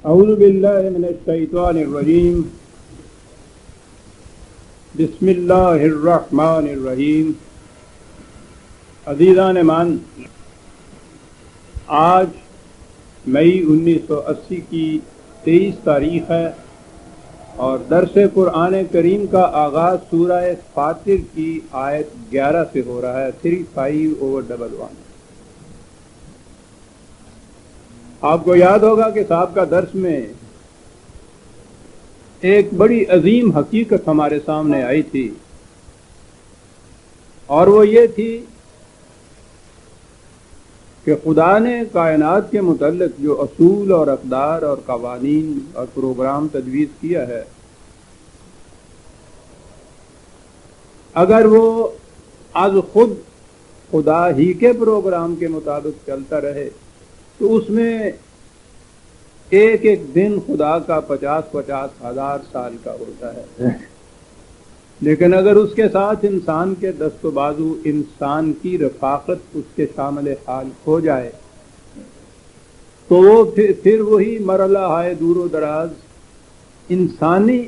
اعوذ باللہ من الشیطان الرجیم بسم اللہ الرحمن الرحیم۔ عزیزان مان، آج مئی 1980 کی 23 تاریخ ہے اور درس قرآن کریم کا آغاز سورہ فاطر کی آیت 11 سے ہو رہا ہے، 35/11۔ آپ کو یاد ہوگا کہ سابقہ درس میں ایک بڑی عظیم حقیقت ہمارے سامنے آئی تھی، اور وہ یہ تھی کہ خدا نے کائنات کے متعلق جو اصول اور اقدار اور قوانین اور پروگرام تجویز کیا ہے، اگر وہ از خود خدا ہی کے پروگرام کے مطابق چلتا رہے تو اس میں ایک ایک دن خدا کا 50,000 سال کا ہوتا ہے، لیکن اگر اس کے ساتھ انسان کے دست و بازو، انسان کی رفاقت اس کے شامل حال ہو جائے تو وہ پھر وہی مرحلہ ہے دور و دراز انسانی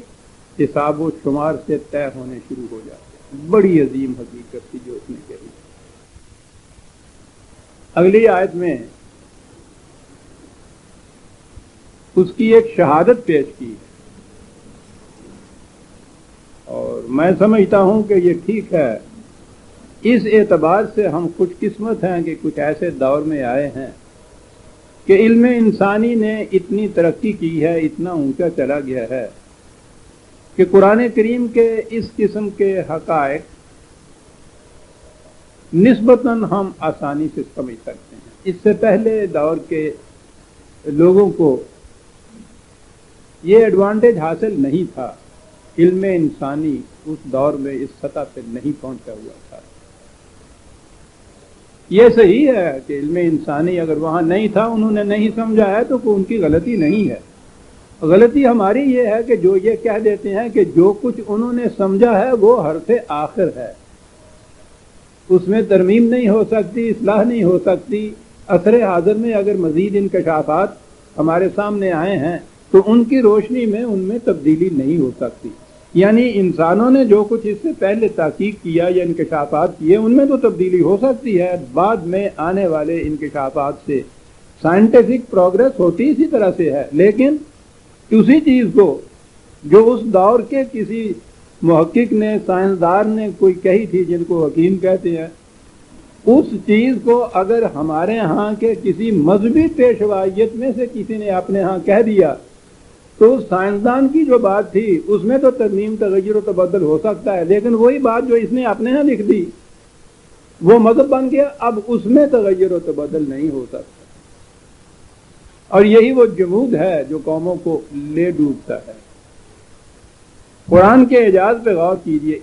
حساب و شمار سے طے ہونے شروع ہو جاتے ہیں۔ بڑی عظیم حقیقت تھی جو اس نے کہی۔ اگلی آیت میں اس کی ایک شہادت پیش کی ہے، اور میں سمجھتا ہوں کہ یہ ٹھیک ہے۔ اس اعتبار سے ہم خوش قسمت ہیں کہ کچھ ایسے دور میں آئے ہیں کہ علم انسانی نے اتنی ترقی کی ہے، اتنا اونچا چلا گیا ہے کہ قرآن کریم کے اس قسم کے حقائق نسبتاً ہم آسانی سے سمجھ سکتے ہیں۔ اس سے پہلے دور کے لوگوں کو یہ ایڈوانٹیج حاصل نہیں تھا، علم انسانی اس دور میں اس سطح پہ نہیں پہنچا ہوا تھا۔ یہ صحیح ہے کہ علم انسانی اگر وہاں نہیں تھا، انہوں نے نہیں سمجھا ہے تو ان کی غلطی نہیں ہے۔ غلطی ہماری یہ ہے کہ جو یہ کہہ دیتے ہیں کہ جو کچھ انہوں نے سمجھا ہے وہ حرف آخر ہے، اس میں ترمیم نہیں ہو سکتی، اصلاح نہیں ہو سکتی۔ عصر حاضر میں اگر مزید انکشافات ہمارے سامنے آئے ہیں تو ان کی روشنی میں ان میں تبدیلی نہیں ہو سکتی۔ یعنی انسانوں نے جو کچھ اس سے پہلے تحقیق کیا یا انکشافات کیے ان میں تو تبدیلی ہو سکتی ہے، بعد میں آنے والے انکشافات سے سائنٹیفک پروگرس ہوتی اسی طرح سے ہے، لیکن اسی چیز کو جو اس دور کے کسی محقق نے، سائنسدان نے کوئی کہی تھی، جن کو حکیم کہتے ہیں، اس چیز کو اگر ہمارے ہاں کے کسی مذہبی پیشوائیت میں سے کسی نے اپنے ہاں کہہ دیا تو سائنسدان کی جو بات تھی اس میں تو ترمیم، تغیر و تبدل ہو سکتا ہے، لیکن وہی بات جو اس نے اپنے ہاں لکھ دی وہ مذہب بن گیا، اب اس میں تغیر و تبدل نہیں ہو سکتا۔ اور یہی وہ جمود ہے جو قوموں کو لے ڈوبتا ہے۔ قرآن کے اعجاز پہ غور کیجئے،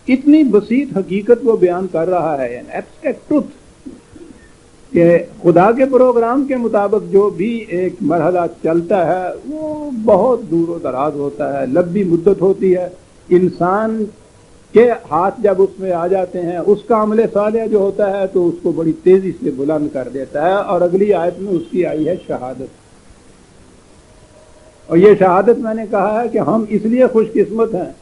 اتنی بسیط حقیقت وہ بیان کر رہا ہے، ایبسٹریکٹ ٹروتھ، کہ خدا کے پروگرام کے مطابق جو بھی ایک مرحلہ چلتا ہے وہ بہت دور و دراز ہوتا ہے، لمبی مدت ہوتی ہے۔ انسان کے ہاتھ جب اس میں آ جاتے ہیں، اس کا عمل صالح جو ہوتا ہے تو اس کو بڑی تیزی سے بلند کر دیتا ہے، اور اگلی آیت میں اس کی آئی ہے شہادت۔ اور یہ شہادت میں نے کہا ہے کہ ہم اس لیے خوش قسمت ہیں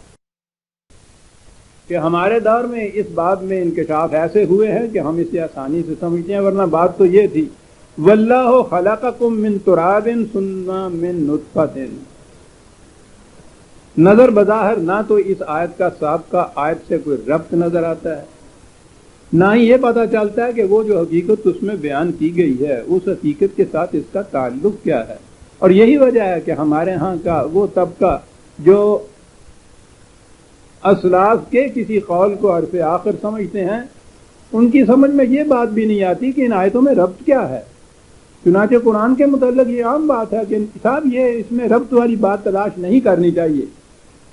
کہ ہمارے دور میں اس بات میں انکشاف ایسے ہوئے ہیں کہ ہم اسے آسانی سے سمجھتے ہیں، ورنہ بات تو یہ تھی وَاللَّهُ خَلَقَكُم مِّن تُرَابٍ ثُمَّ مِّن نُطْفَةٍ۔ نظر بظاہر نہ تو اس آیت کا سابقہ آیت سے کوئی ربط نظر آتا ہے، نہ ہی یہ پتہ چلتا ہے کہ وہ جو حقیقت اس میں بیان کی گئی ہے اس حقیقت کے ساتھ اس کا تعلق کیا ہے۔ اور یہی وجہ ہے کہ ہمارے ہاں کا وہ طبقہ جو اسلاف کے کسی قول کو حرف آخر سمجھتے ہیں، ان کی سمجھ میں یہ بات بھی نہیں آتی کہ ان آیتوں میں ربط کیا ہے۔ چنانچہ قرآن کے متعلق یہ عام بات ہے کہ صاحب یہ اس میں ربط والی بات تلاش نہیں کرنی چاہیے،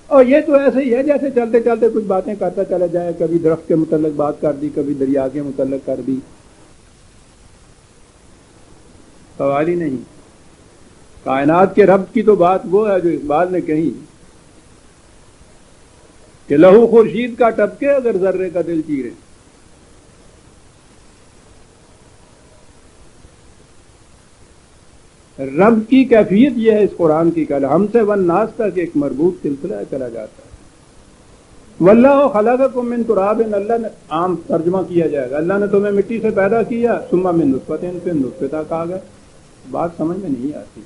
اور یہ تو ایسے ہی ہے جیسے چلتے چلتے کچھ باتیں کرتا چلا جائے، کبھی درخت کے متعلق بات کر دی، کبھی دریا کے متعلق کر دی، سوال ہی نہیں۔ کائنات کے ربط کی تو بات وہ ہے جو اقبال نے کہی کہ لہو خورشید کا ٹپکے اگر ذرے کا دل چیرے۔ رب کی کیفیت یہ ہے اس قرآن کی کہ ہم سے والناس تک ایک مربوط سلسلہ چلا جاتا ہے. واللہ خلقکم من تراب، اللہ نے عام ترجمہ کیا جائے گا اللہ نے تمہیں مٹی سے پیدا کیا، ثم من نطفۃ، پھر نطفے تک آ گئے. بات سمجھ میں نہیں آتی.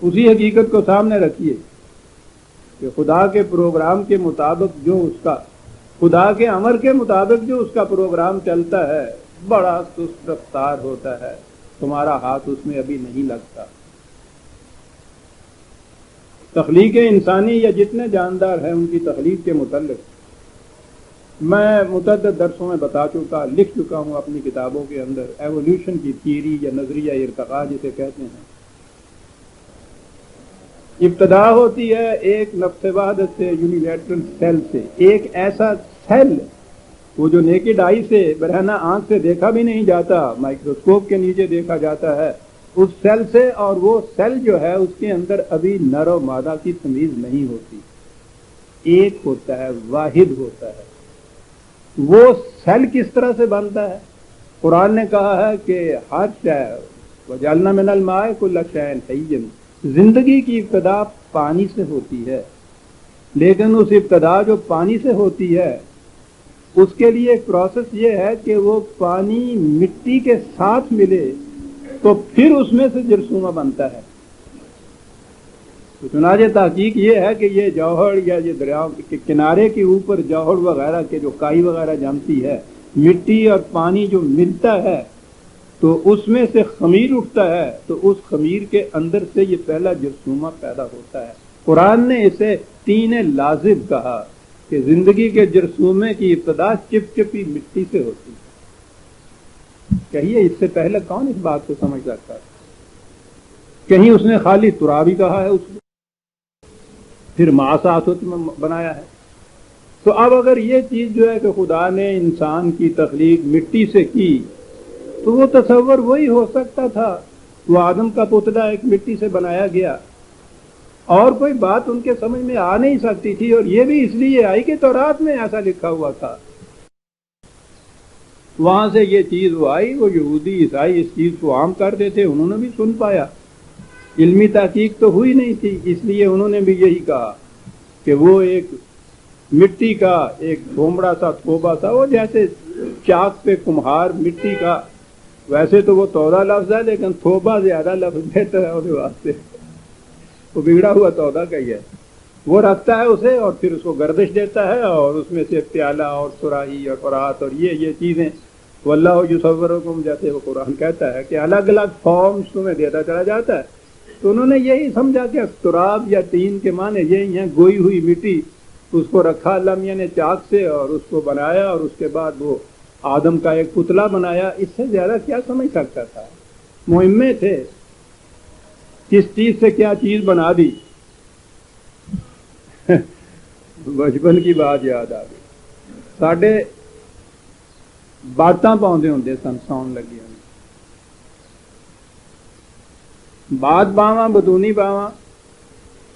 اسی حقیقت کو سامنے رکھیے کہ خدا کے پروگرام کے مطابق جو اس کا، خدا کے امر کے مطابق جو اس کا پروگرام چلتا ہے بڑا سست رفتار ہوتا ہے، تمہارا ہاتھ اس میں ابھی نہیں لگتا. تخلیق انسانی یا جتنے جاندار ہیں ان کی تخلیق کے متعلق میں متعدد درسوں میں بتا چکا، لکھ چکا ہوں اپنی کتابوں کے اندر. ایوولوشن کی تھیوری یا نظریہ ارتقاء جسے کہتے ہیں. ابتدا ہوتی ہے ایک نفس وحدت سے، یونیلیٹرل سیل سے. ایک ایسا سیل وہ جو نیکڈ آئی سے، برہنہ آنکھ سے دیکھا بھی نہیں جاتا، مائکروسکوپ کے نیچے دیکھا جاتا ہے، اس سیل سے. اور وہ سیل جو ہے اس کے اندر ابھی نر و مادہ کی تمیز نہیں ہوتی. ایک ہوتا ہے، واحد ہوتا ہے. وہ سیل کس طرح سے بنتا ہے؟ قرآن نے کہا ہے کہ ہر شے وجعلنا من الماء کل شیء حی، زندگی کی ابتدا پانی سے ہوتی ہے. لیکن اس ابتدا جو پانی سے ہوتی ہے اس کے لیے ایک پروسیس یہ ہے کہ وہ پانی مٹی کے ساتھ ملے تو پھر اس میں سے جرثومہ بنتا ہے. تو چنانچہ تحقیق یہ ہے کہ یہ جوہر یا یہ دریاؤں کے کنارے کے اوپر جوہر وغیرہ کے جو کائی وغیرہ جمتی ہے، مٹی اور پانی جو ملتا ہے تو اس میں سے خمیر اٹھتا ہے، تو اس خمیر کے اندر سے یہ پہلا جرثومہ پیدا ہوتا ہے. قرآن نے اسے طین لازب کہا کہ زندگی کے جرثومے کی ابتدا چپچپی مٹی سے ہوتی ہے. کہیے اس سے پہلے کون اس بات کو سمجھ سکتا ہے؟ کہیں اس نے خالی ترابی کہا ہے، اس نے پھر معاصات میں بنایا ہے. تو اب اگر یہ چیز جو ہے کہ خدا نے انسان کی تخلیق مٹی سے کی تو وہ تصور وہی ہو سکتا تھا. وہ آدم کا پتلا ایک مٹی سے بنایا گیا، اور کوئی بات ان کے سمجھ میں آ نہیں سکتی تھی. اور یہ بھی اس لیے آئی کہ تورات میں ایسا لکھا ہوا تھا. وہاں سے یہ چیز وہ آئی، وہ یہودی عیسائی اس چیز کو عام کر دیتے، انہوں نے بھی سن پایا. علمی تحقیق تو ہوئی نہیں تھی، اس لیے انہوں نے بھی یہی کہا کہ وہ ایک مٹی کا ایک تھومڑا سا تھوبا تھا، وہ جیسے چاک پہ کمہار مٹی کا، ویسے تو وہ تودا لفظ ہے لیکن تھوبا زیادہ لفظ بہتر ہے اس واسطے، وہ بگڑا ہوا تودا کا ہی ہے. وہ رکھتا ہے اسے اور پھر اس کو گردش دیتا ہے اور اس میں سے پیالہ اور سراہی اور قرات اور یہ چیزیں، واللہ یصورکم، جیسے وہ قرآن کہتا ہے کہ الگ الگ فارمز تمہیں دیتا چلا جاتا ہے. تو انہوں نے یہی سمجھا کہ تراب یا تین کے معنی یہی ہیں، گوئی ہوئی مٹی. اس کو رکھا اللہ میاں نے چاک سے اور اس کو بنایا، اور اس کے بعد وہ آدم کا ایک پتلا بنایا. اس سے زیادہ کیا سمجھ سکتا تھا؟ مہمے تھے، کس چیز سے کیا چیز بنا دی. بچپن کی بات یاد آ گئی. ساڈے باتاں پاؤندے ہوندے سن، سون لگی ہوندی، بات باواں بدونی باواں،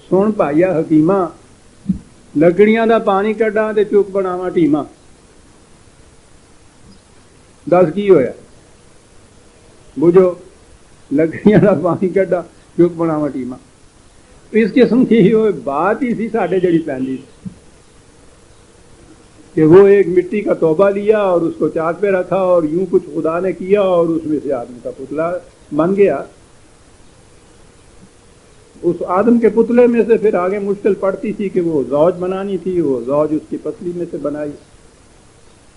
سن پائیا حکیماں، لکڑیاں دا پانی کڈاں تے چک بناواں ٹیماں. دس کی ہویا؟ بوجھو، لکڑیاں دا پانی کڈاں چک بناواں ٹیماں. اس قسم کی وہ بات ہی سی ساڈے جڑی پیندی کہ وہ ایک مٹی کا توبہ لیا اور اس کو چاک پہ رکھا اور یوں کچھ خدا نے کیا اور اس میں سے آدم کا پتلا بن گیا. اس آدم کے پتلے میں سے پھر آگے مشکل پڑتی تھی کہ وہ زوج بنانی تھی، وہ زوج اس کی پسلی میں سے بنائی.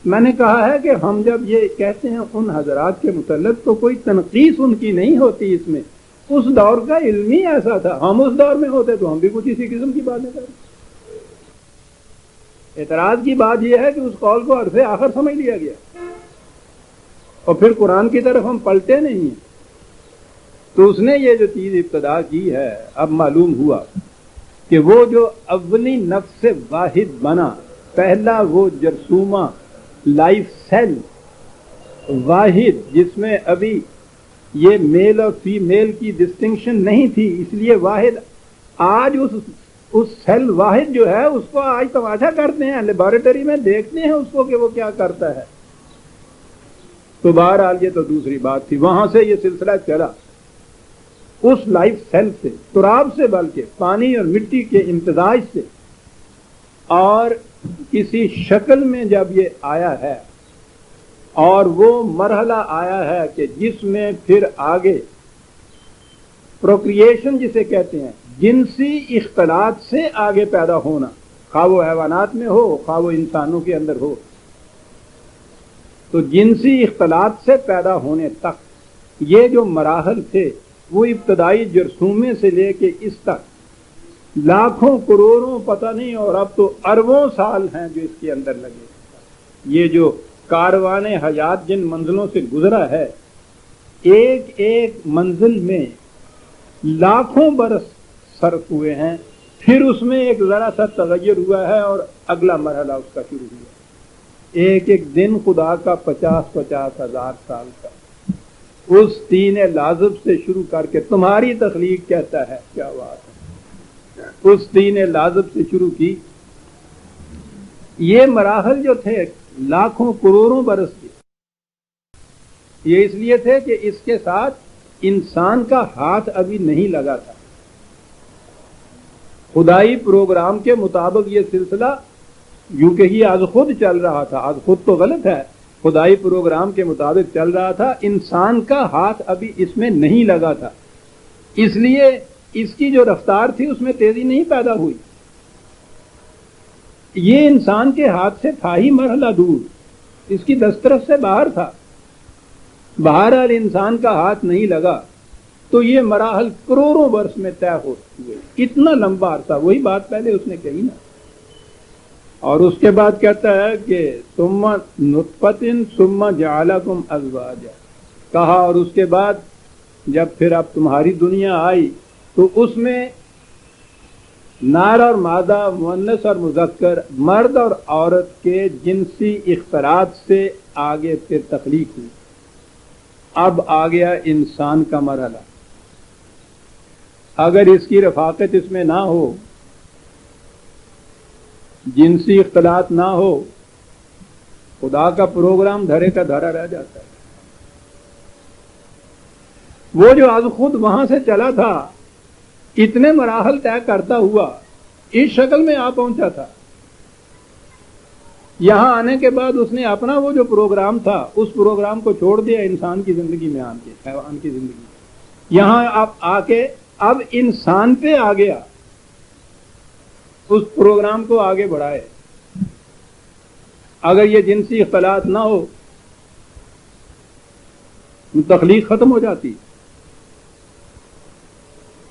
میں نے کہا ہے کہ ہم جب یہ کہتے ہیں ان حضرات کے متعلق تو کوئی تنقیص ان کی نہیں ہوتی. اس میں اس دور کا علم ہی ایسا تھا. ہم اس دور میں ہوتے تو ہم بھی کچھ اسی قسم کی باتیں کریں. اعتراض کی بات یہ ہے کہ اس قول کو عرصے آخر سمجھ لیا گیا اور پھر قرآن کی طرف ہم پلٹے نہیں ہیں. تو اس نے یہ جو چیز ابتدا کی ہے، اب معلوم ہوا کہ وہ جو اولی نفس واحد بنا، پہلا وہ جرثومہ لائف سیل واحد، جس میں ابھی یہ میل اور فیمیل کی ڈسٹنکشن نہیں تھی، اس لیے واحد. آج اس سیل واحد جو ہے اس کو آج تماشا کرتے ہیں، لیبارٹری میں دیکھتے ہیں اس کو کہ وہ کیا کرتا ہے. تو بہرحال یہ تو دوسری بات تھی. وہاں سے یہ سلسلہ چلا اس لائف سیل سے، تراب سے، بلکہ پانی اور مٹی کے امتزاج سے، اور کسی شکل میں جب یہ آیا ہے اور وہ مرحلہ آیا ہے کہ جس میں پھر آگے پروکریشن جسے کہتے ہیں، جنسی اختلاط سے آگے پیدا ہونا، خواہ وہ حیوانات میں ہو خواہ وہ انسانوں کے اندر ہو، تو جنسی اختلاط سے پیدا ہونے تک یہ جو مراحل تھے وہ ابتدائی جرثومے سے لے کے اس تک لاکھوں کروڑوں پتہ نہیں، اور اب تو اربوں سال ہیں جو اس کے اندر لگے. یہ جو کاروان حیات جن منزلوں سے گزرا ہے، ایک ایک منزل میں لاکھوں برس صرف ہوئے ہیں، پھر اس میں ایک ذرا سا تغیر ہوا ہے اور اگلا مرحلہ اس کا شروع ہوا. ایک ایک دن خدا کا 50,000 سال کا، اس تین لازب سے شروع کر کے تمہاری تخلیق کہتا ہے، کیا بات ہے، اس تین لازب سے شروع کی. یہ مراحل جو تھے لاکھوں کروڑوں برس کے، یہ اس لیے تھے کہ اس کے ساتھ انسان کا ہاتھ ابھی نہیں لگا تھا. خدائی پروگرام کے مطابق یہ سلسلہ یوں کہ ہی از خود چل رہا تھا. از خود تو غلط ہے، خدائی پروگرام کے مطابق چل رہا تھا. انسان کا ہاتھ ابھی اس میں نہیں لگا تھا، اس لیے اس کی جو رفتار تھی اس میں تیزی نہیں پیدا ہوئی. یہ انسان کے ہاتھ سے تھا ہی مرحلہ دور، اس کی دسترس سے باہر تھا. بہرحال انسان کا ہاتھ نہیں لگا تو یہ مراحل کروڑوں برس میں طے ہوئے. اتنا لمبا عرصہ، وہی بات پہلے اس نے کہی نا. اور اس کے بعد کہتا ہے کہ ثم نطفۃ ثم جعلکم ازواجا، کہا اور اس کے بعد جب پھر اب تمہاری دنیا آئی تو اس میں نر اور مادہ، مؤنث اور مذکر، مرد اور عورت کے جنسی اختلاط سے آگے پھر تخلیق ہوئی. اب آ گیا انسان کا مرحلہ. اگر اس کی رفاقت اس میں نہ ہو، جنسی اختلاط نہ ہو، خدا کا پروگرام دھرے کا دھرا رہ جاتا ہے. وہ جو از خود وہاں سے چلا تھا، اتنے مراحل طے کرتا ہوا اس شکل میں آ پہنچا تھا. یہاں آنے کے بعد اس نے اپنا وہ جو پروگرام تھا اس پروگرام کو چھوڑ دیا انسان کی زندگی میں، آن کے حیوان کی زندگی. یہاں اب آ کے اب انسان پہ آ گیا، اس پروگرام کو آگے بڑھائے. اگر یہ جنسی اختلاط نہ ہو تخلیق ختم ہو جاتی.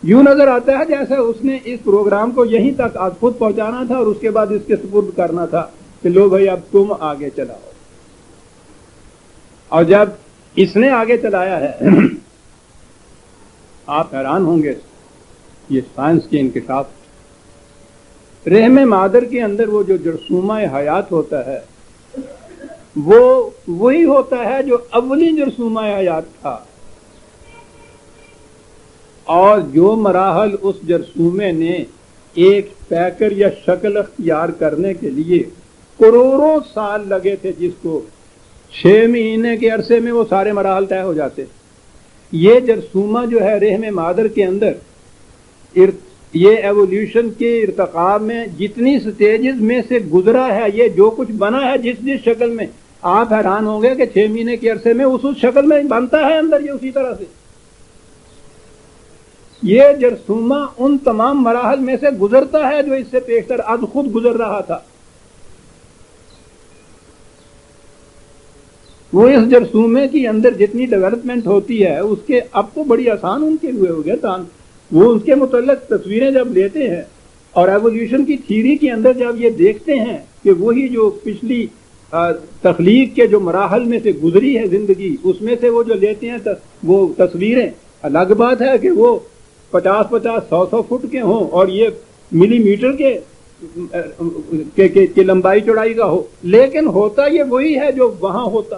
یوں نظر آتا ہے جیسے اس نے اس پروگرام کو یہیں تک آج خود پہنچانا تھا اور اس کے بعد اس کے سپرد کرنا تھا کہ لو بھائی اب تم آگے چلاؤ. اور جب اس نے آگے چلایا ہے، آپ حیران ہوں گے یہ سائنس کے انکشاف. رحم مادر کے اندر وہ جو جرثومہ حیات ہوتا ہے وہ وہی ہوتا ہے جو اولی جرثومہ حیات تھا، اور جو مراحل اس جرثومے نے ایک پیکر یا شکل اختیار کرنے کے لیے کروڑوں سال لگے تھے، جس کو 6 مہینے کے عرصے میں وہ سارے مراحل طے ہو جاتے. یہ جرثومہ جو ہے رحم مادر کے اندر یہ ایولیوشن کے ارتقاء میں جتنی سٹیجز میں سے گزرا ہے، یہ جو کچھ بنا ہے جس شکل میں، آپ حیران ہوں گے کہ 6 مہینے کے عرصے میں اس شکل میں بنتا ہے اندر یہ اسی طرح سے. یہ جرثومہ ان تمام مراحل میں سے گزرتا ہے جو اس سے پیشتر از خود گزر رہا تھا. وہ اس جرثومے کی اندر جتنی ڈیولپمنٹ ہوتی ہے اس کے اب تو بڑی آسان ان کے ہوئے ہو گیا تھا. وہ ان کے متعلق تصویریں جب لیتے ہیں اور ایولیوشن کی تھیوری کے اندر جب یہ دیکھتے ہیں کہ وہی جو پچھلی تخلیق کے جو مراحل میں سے گزری ہے زندگی، اس میں سے وہ جو لیتے ہیں وہ تصویریں، الگ بات ہے کہ وہ 50-50 100 فٹ کے ہوں اور یہ ملی میٹر کے لمبائی چوڑائی کا ہو، لیکن ہوتا یہ وہی ہے جو وہاں ہوتا.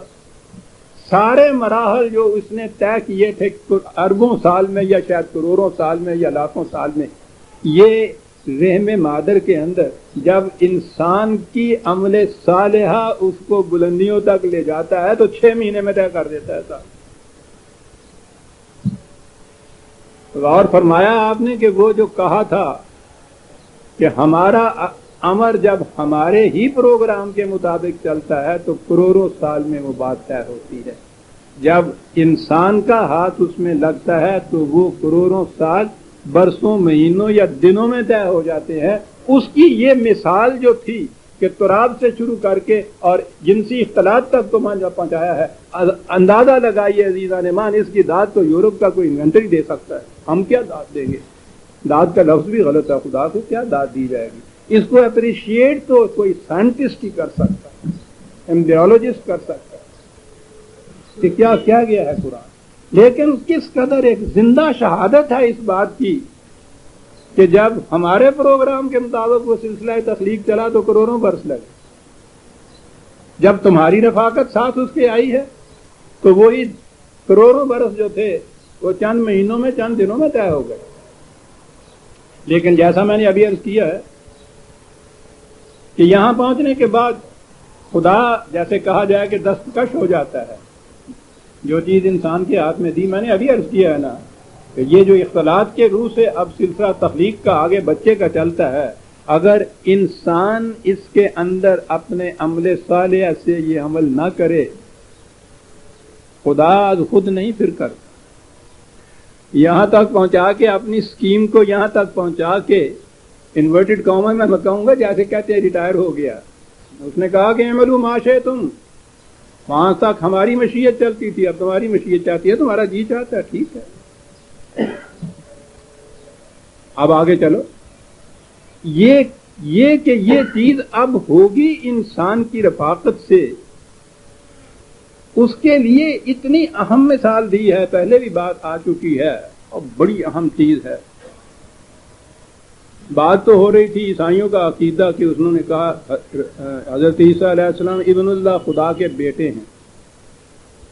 سارے مراحل جو اس نے طے کیے تھے اربوں سال میں یا شاید کروڑوں سال میں یا لاکھوں سال میں، یہ رحم مادر کے اندر جب انسان کی عمل صالحہ اس کو بلندیوں تک لے جاتا ہے تو 6 مہینے میں طے کر دیتا ہے صاحب. اور فرمایا آپ نے کہ وہ جو کہا تھا کہ ہمارا امر جب ہمارے ہی پروگرام کے مطابق چلتا ہے تو کروڑوں سال میں وہ بات طے ہوتی ہے. جب انسان کا ہاتھ اس میں لگتا ہے تو وہ کروڑوں سال برسوں مہینوں یا دنوں میں طے ہو جاتے ہیں. اس کی یہ مثال جو تھی کہ تراب سے شروع کر کے اور جنسی اختلاط تک کو پہنچایا ہے. اندازہ لگائیے عزیزان مان، اس کی داد تو یورپ کا کوئی انوینٹری دے سکتا ہے. ہم کیا داد دیں گے؟ داد کا لفظ بھی غلط ہے. خدا کو کیا داد دی جائے گی؟ اس کو اپریشیٹ تو کوئی سائنٹسٹ ہی کر سکتا ہے، ایمبریولوجسٹ کر سکتا ہے کہ کیا کیا گیا ہے قرآن. لیکن کس قدر ایک زندہ شہادت ہے اس بات کی کہ جب ہمارے پروگرام کے مطابق وہ سلسلہ تخلیق چلا تو کروڑوں برس لگے. جب تمہاری رفاقت ساتھ اس کے آئی ہے تو وہی کروڑوں برس جو تھے وہ چند مہینوں میں چند دنوں میں طے ہو گئے. لیکن جیسا میں نے ابھی عرض کیا ہے کہ یہاں پہنچنے کے بعد خدا جیسے کہا جائے کہ دستکش ہو جاتا ہے. جو چیز انسان کے ہاتھ میں دی، میں نے ابھی عرض کیا ہے نا کہ یہ جو اختلاط کے روح سے اب سلسلہ تخلیق کا آگے بچے کا چلتا ہے، اگر انسان اس کے اندر اپنے عمل صالح سے یہ عمل نہ کرے، خدا خود نہیں پھر کرتا. یہاں تک پہنچا کے اپنی سکیم کو یہاں تک پہنچا کے انورٹڈ کاما میں کہوں گا جیسے کہتے ہیں ریٹائر ہو گیا. اس نے کہا کہ اعملوا ما شئتم، وہاں تک ہماری مشیت چلتی تھی، اب تمہاری مشیت چاہتی ہے، تمہارا جی چاہتا ہے، ٹھیک ہے اب آگے چلو. یہ کہ یہ چیز اب ہوگی انسان کی رفاقت سے، اس کے لیے اتنی اہم مثال دی ہے. پہلے بھی بات آ چکی ہے اور بڑی اہم چیز ہے. بات تو ہو رہی تھی عیسائیوں کا عقیدہ کہ انہوں نے کہا حضرت عیسیٰ علیہ السلام ابن اللہ، خدا کے بیٹے ہیں.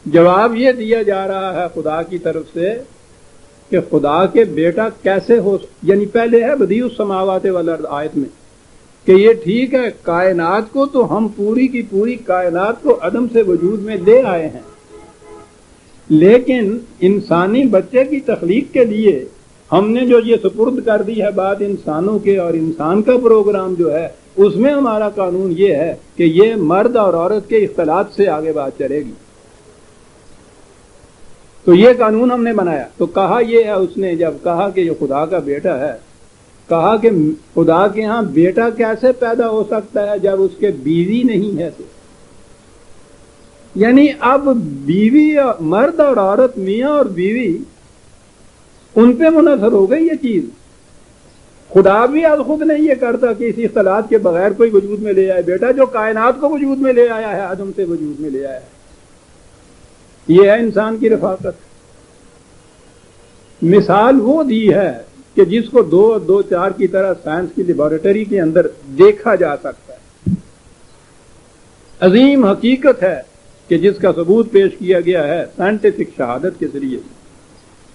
جواب یہ دیا جا رہا ہے خدا کی طرف سے کہ خدا کے بیٹا کیسے ہو، یعنی پہلے ہے بدیع السماوات والارض آیت میں کہ یہ ٹھیک ہے کائنات کو تو ہم پوری کی پوری کائنات کو عدم سے وجود میں لے آئے ہیں، لیکن انسانی بچے کی تخلیق کے لیے ہم نے جو یہ سپرد کر دی ہے بات انسانوں کے، اور انسان کا پروگرام جو ہے اس میں ہمارا قانون یہ ہے کہ یہ مرد اور عورت کے اختلاط سے آگے بات چلے گی. تو یہ قانون ہم نے بنایا. تو کہا یہ ہے اس نے جب کہا کہ یہ خدا کا بیٹا ہے، کہا کہ خدا کے ہاں بیٹا کیسے پیدا ہو سکتا ہے جب اس کے بیوی نہیں ہے. تو یعنی اب بیوی، مرد اور عورت، میاں اور بیوی، ان پہ منحصر ہو گئی یہ چیز. خدا بھی از خود نہیں یہ کرتا کہ اسی اختلاط کے بغیر کوئی وجود میں لے آئے بیٹا، جو کائنات کو وجود میں لے آیا ہے، عدم سے وجود میں لے آیا ہے. یہ ہے انسان کی رفاقت. مثال وہ دی ہے کہ جس کو 2 اور 2 4 کی طرح سائنس کی لیبارٹری کے اندر دیکھا جا سکتا ہے. عظیم حقیقت ہے کہ جس کا ثبوت پیش کیا گیا ہے سائنٹیفک شہادت کے ذریعے.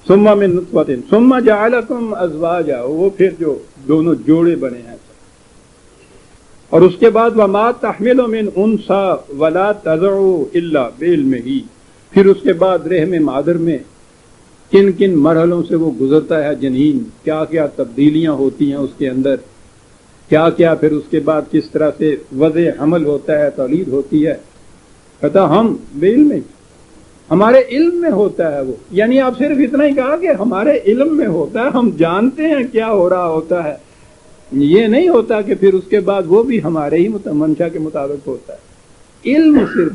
ثم من نطفۃ ثم جعلکم ازواجا، وہ پھر جو دونوں جوڑے بنے ہیں. اور اس کے بعد وما تحمل من انثى ولا تضع الا بعلمہ، پھر اس کے بعد رحم مادر میں کن کن مرحلوں سے وہ گزرتا ہے جنین، کیا کیا تبدیلیاں ہوتی ہیں اس کے اندر، کیا کیا پھر اس کے بعد کس طرح سے وضع حمل ہوتا ہے، تولید ہوتی ہے. کہتا ہم بعلم، ہمارے علم میں ہوتا ہے وہ. یعنی آپ صرف اتنا ہی کہا کہ ہمارے علم میں ہوتا ہے، ہم جانتے ہیں کیا ہو رہا ہوتا ہے. یہ نہیں ہوتا کہ پھر اس کے بعد وہ بھی ہمارے ہی منشا کے مطابق ہوتا ہے. علم صرف.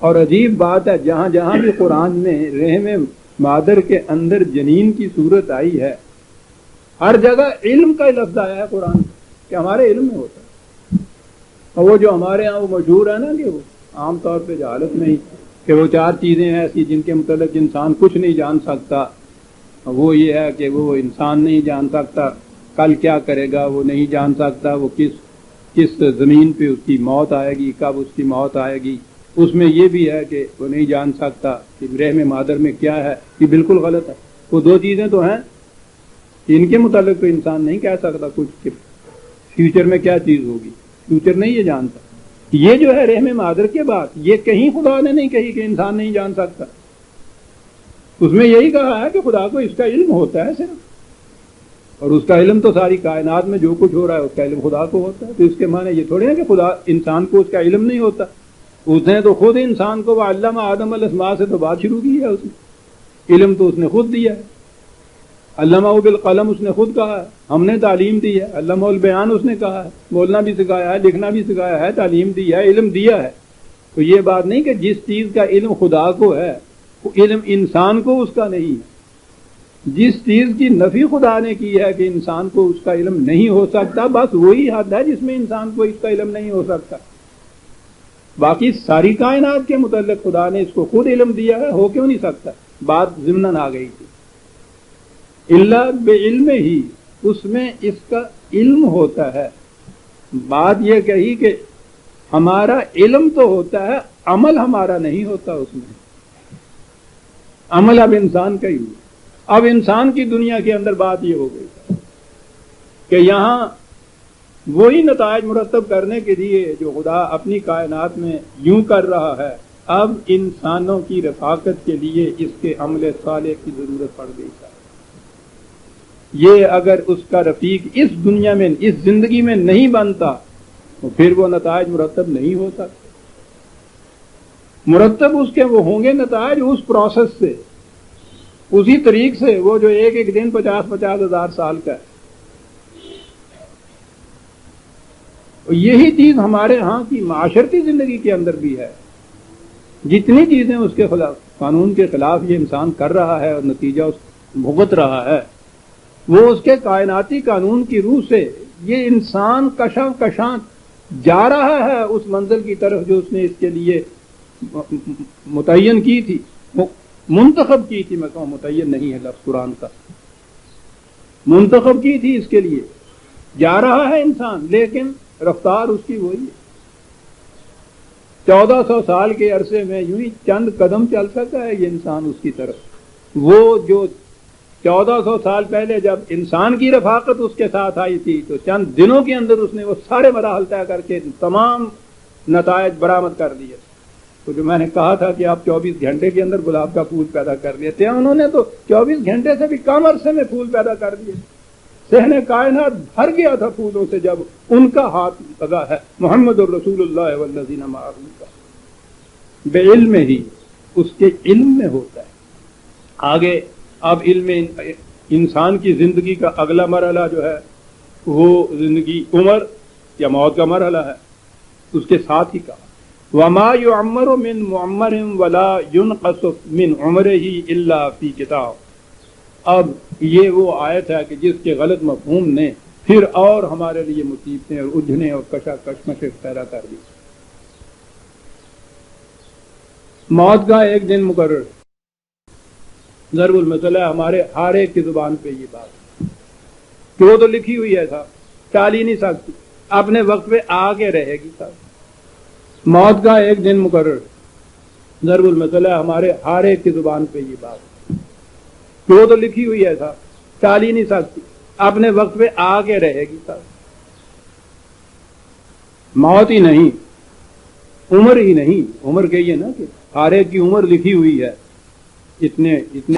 اور عجیب بات ہے جہاں جہاں بھی قرآن میں رحم مادر کے اندر جنین کی صورت آئی ہے، ہر جگہ علم کا لفظ آیا ہے قرآن کہ ہمارے علم میں ہوتا ہے. اور وہ جو ہمارے ہاں وہ مشہور ہے نا کہ وہ عام طور پہ جہالت نہیں کہ وہ 4 چیزیں ہیں ایسی جن کے متعلق انسان کچھ نہیں جان سکتا. وہ یہ ہے کہ وہ انسان نہیں جان سکتا کل کیا کرے گا، وہ نہیں جان سکتا وہ کس زمین پہ اس کی موت آئے گی، کب اس کی موت آئے گی. اس میں یہ بھی ہے کہ وہ نہیں جان سکتا کہ رحم مادر میں کیا ہے. یہ بالکل غلط ہے. وہ 2 چیزیں تو ہیں، ان کے متعلق تو انسان نہیں کہہ سکتا کچھ کہ فیوچر میں کیا چیز ہوگی، فیوچر نہیں یہ جانتا. یہ جو ہے رحم مادر کے بات، یہ کہیں خدا نے نہیں کہی کہ انسان نہیں جان سکتا. اس میں یہی کہا ہے کہ خدا کو اس کا علم ہوتا ہے صرف، اور اس کا علم تو ساری کائنات میں جو کچھ ہو رہا ہے اس کا علم خدا کو ہوتا ہے. تو اس کے معنی یہ تھوڑی ہے کہ خدا انسان کو اس کا علم نہیں ہوتا. اس نے تو خود انسان کو علم آدم الاسماء سے تو بات شروع کی ہے، اس نے علم تو اس نے خود دیا ہے. علمہ بالقلم اس نے خود کہا ہے، ہم نے تعلیم دی ہے. علمہ البیان اس نے کہا ہے، بولنا بھی سکھایا ہے، لکھنا بھی سکھایا ہے، تعلیم دی ہے، علم دیا ہے. تو یہ بات نہیں کہ جس چیز کا علم خدا کو ہے وہ علم انسان کو اس کا نہیں ہے. جس چیز کی نفی خدا نے کی ہے کہ انسان کو اس کا علم نہیں ہو سکتا، بس وہی حد ہے جس میں انسان کو اس کا علم نہیں ہو سکتا. باقی ساری کائنات کے متعلق خدا نے اس کو خود علم دیا ہے، ہو کیوں نہیں سکتا؟ بات ضمناً آ گئی تھی. اللہ بعلم ہی، اس میں اس کا علم ہوتا ہے. بات یہ کہی کہ ہمارا علم تو ہوتا ہے، عمل ہمارا نہیں ہوتا. اس میں عمل اب انسان کا ہی ہے. اب انسان کی دنیا کے اندر بات یہ ہو گئی کہ یہاں وہی نتائج مرتب کرنے کے لیے جو خدا اپنی کائنات میں یوں کر رہا ہے، اب انسانوں کی رفاقت کے لیے اس کے عمل صالح کی ضرورت پڑ گئی ہے. یہ اگر اس کا رفیق اس دنیا میں، اس زندگی میں نہیں بنتا تو پھر وہ نتائج مرتب نہیں ہو سکتے. مرتب اس کے وہ ہوں گے نتائج اس پروسیس سے، اسی طریق سے، وہ جو ایک ایک دن 50,000 ہزار سال کا ہے. یہی چیز ہمارے ہاں کی معاشرتی زندگی کے اندر بھی ہے. جتنی چیزیں اس کے خلاف، قانون کے خلاف یہ انسان کر رہا ہے اور نتیجہ اس بھگت رہا ہے، وہ اس کے کائناتی قانون کی روح سے یہ انسان کشاں کشاں جا رہا ہے اس منزل کی طرف جو اس نے اس کے لیے متعین کی تھی، منتخب کی تھی. میں کہوں متعین نہیں ہے لفظ قرآن کا، منتخب کی تھی اس کے لیے. جا رہا ہے انسان، لیکن رفتار اس کی وہی ہے. 1400 سال کے عرصے میں یوں ہی چند قدم چل سکا ہے یہ انسان اس کی طرف. وہ جو 1400 سال پہلے جب انسان کی رفاقت اس کے ساتھ آئی تھی تو چند دنوں کے اندر اس نے وہ سارے مراحل طے کر کے تمام نتائج برآمد کر دیے. تو جو میں نے کہا تھا کہ آپ 24 گھنٹے کے اندر گلاب کا پھول پیدا کر لیتے ہیں، انہوں نے تو 24 گھنٹے سے بھی کم عرصے میں پھول پیدا کر دیے. صحن کائنات بھر گیا تھا پھولوں سے جب ان کا ہاتھ لگا ہے محمد الرسول اللہ والذین معہ کا. بے علم ہی، اس کے علم میں ہوتا ہے. آگے اب علم انسان کی زندگی کا اگلا مرحلہ جو ہے وہ زندگی عمر یا موت کا مرحلہ ہے. اس کے ساتھ ہی کہا وَمَا يُعَمَّرُ مِن مُعَمَّرٍ وَلَا يُنْقَصُ مِنْ عُمْرِهِ إِلَّا فِي کتاب. اب یہ وہ آیت ہے کہ جس کے غلط مفہوم نے پھر اور ہمارے لیے مصیبتیں اور الجھنیں اور کشمکشیں پیدا کر دی. موت کا ایک دن مقرر، ضرب المثل ہے ہمارے ہر ایک کی زبان پہ یہ بات کہ وہ تو لکھی ہوئی ہے صاحب، ٹال ہی نہیں سکتی، اپنے وقت پہ آ کے رہے گی صاحب. موت کا ایک دن مقرر، ضرب المثل ہے ہمارے ہر ایک کی زبان پہ یہ بات کہ وہ تو لکھی ہوئی ہے صاحب، ٹال ہی نہیں سکتی، اپنے وقت پہ آ کے رہے گی صاحب. موت ہی نہیں، عمر ہی نہیں. عمر کہیے نا کہ ہر ایک کی عمر لکھی ہوئی ہے، اتنے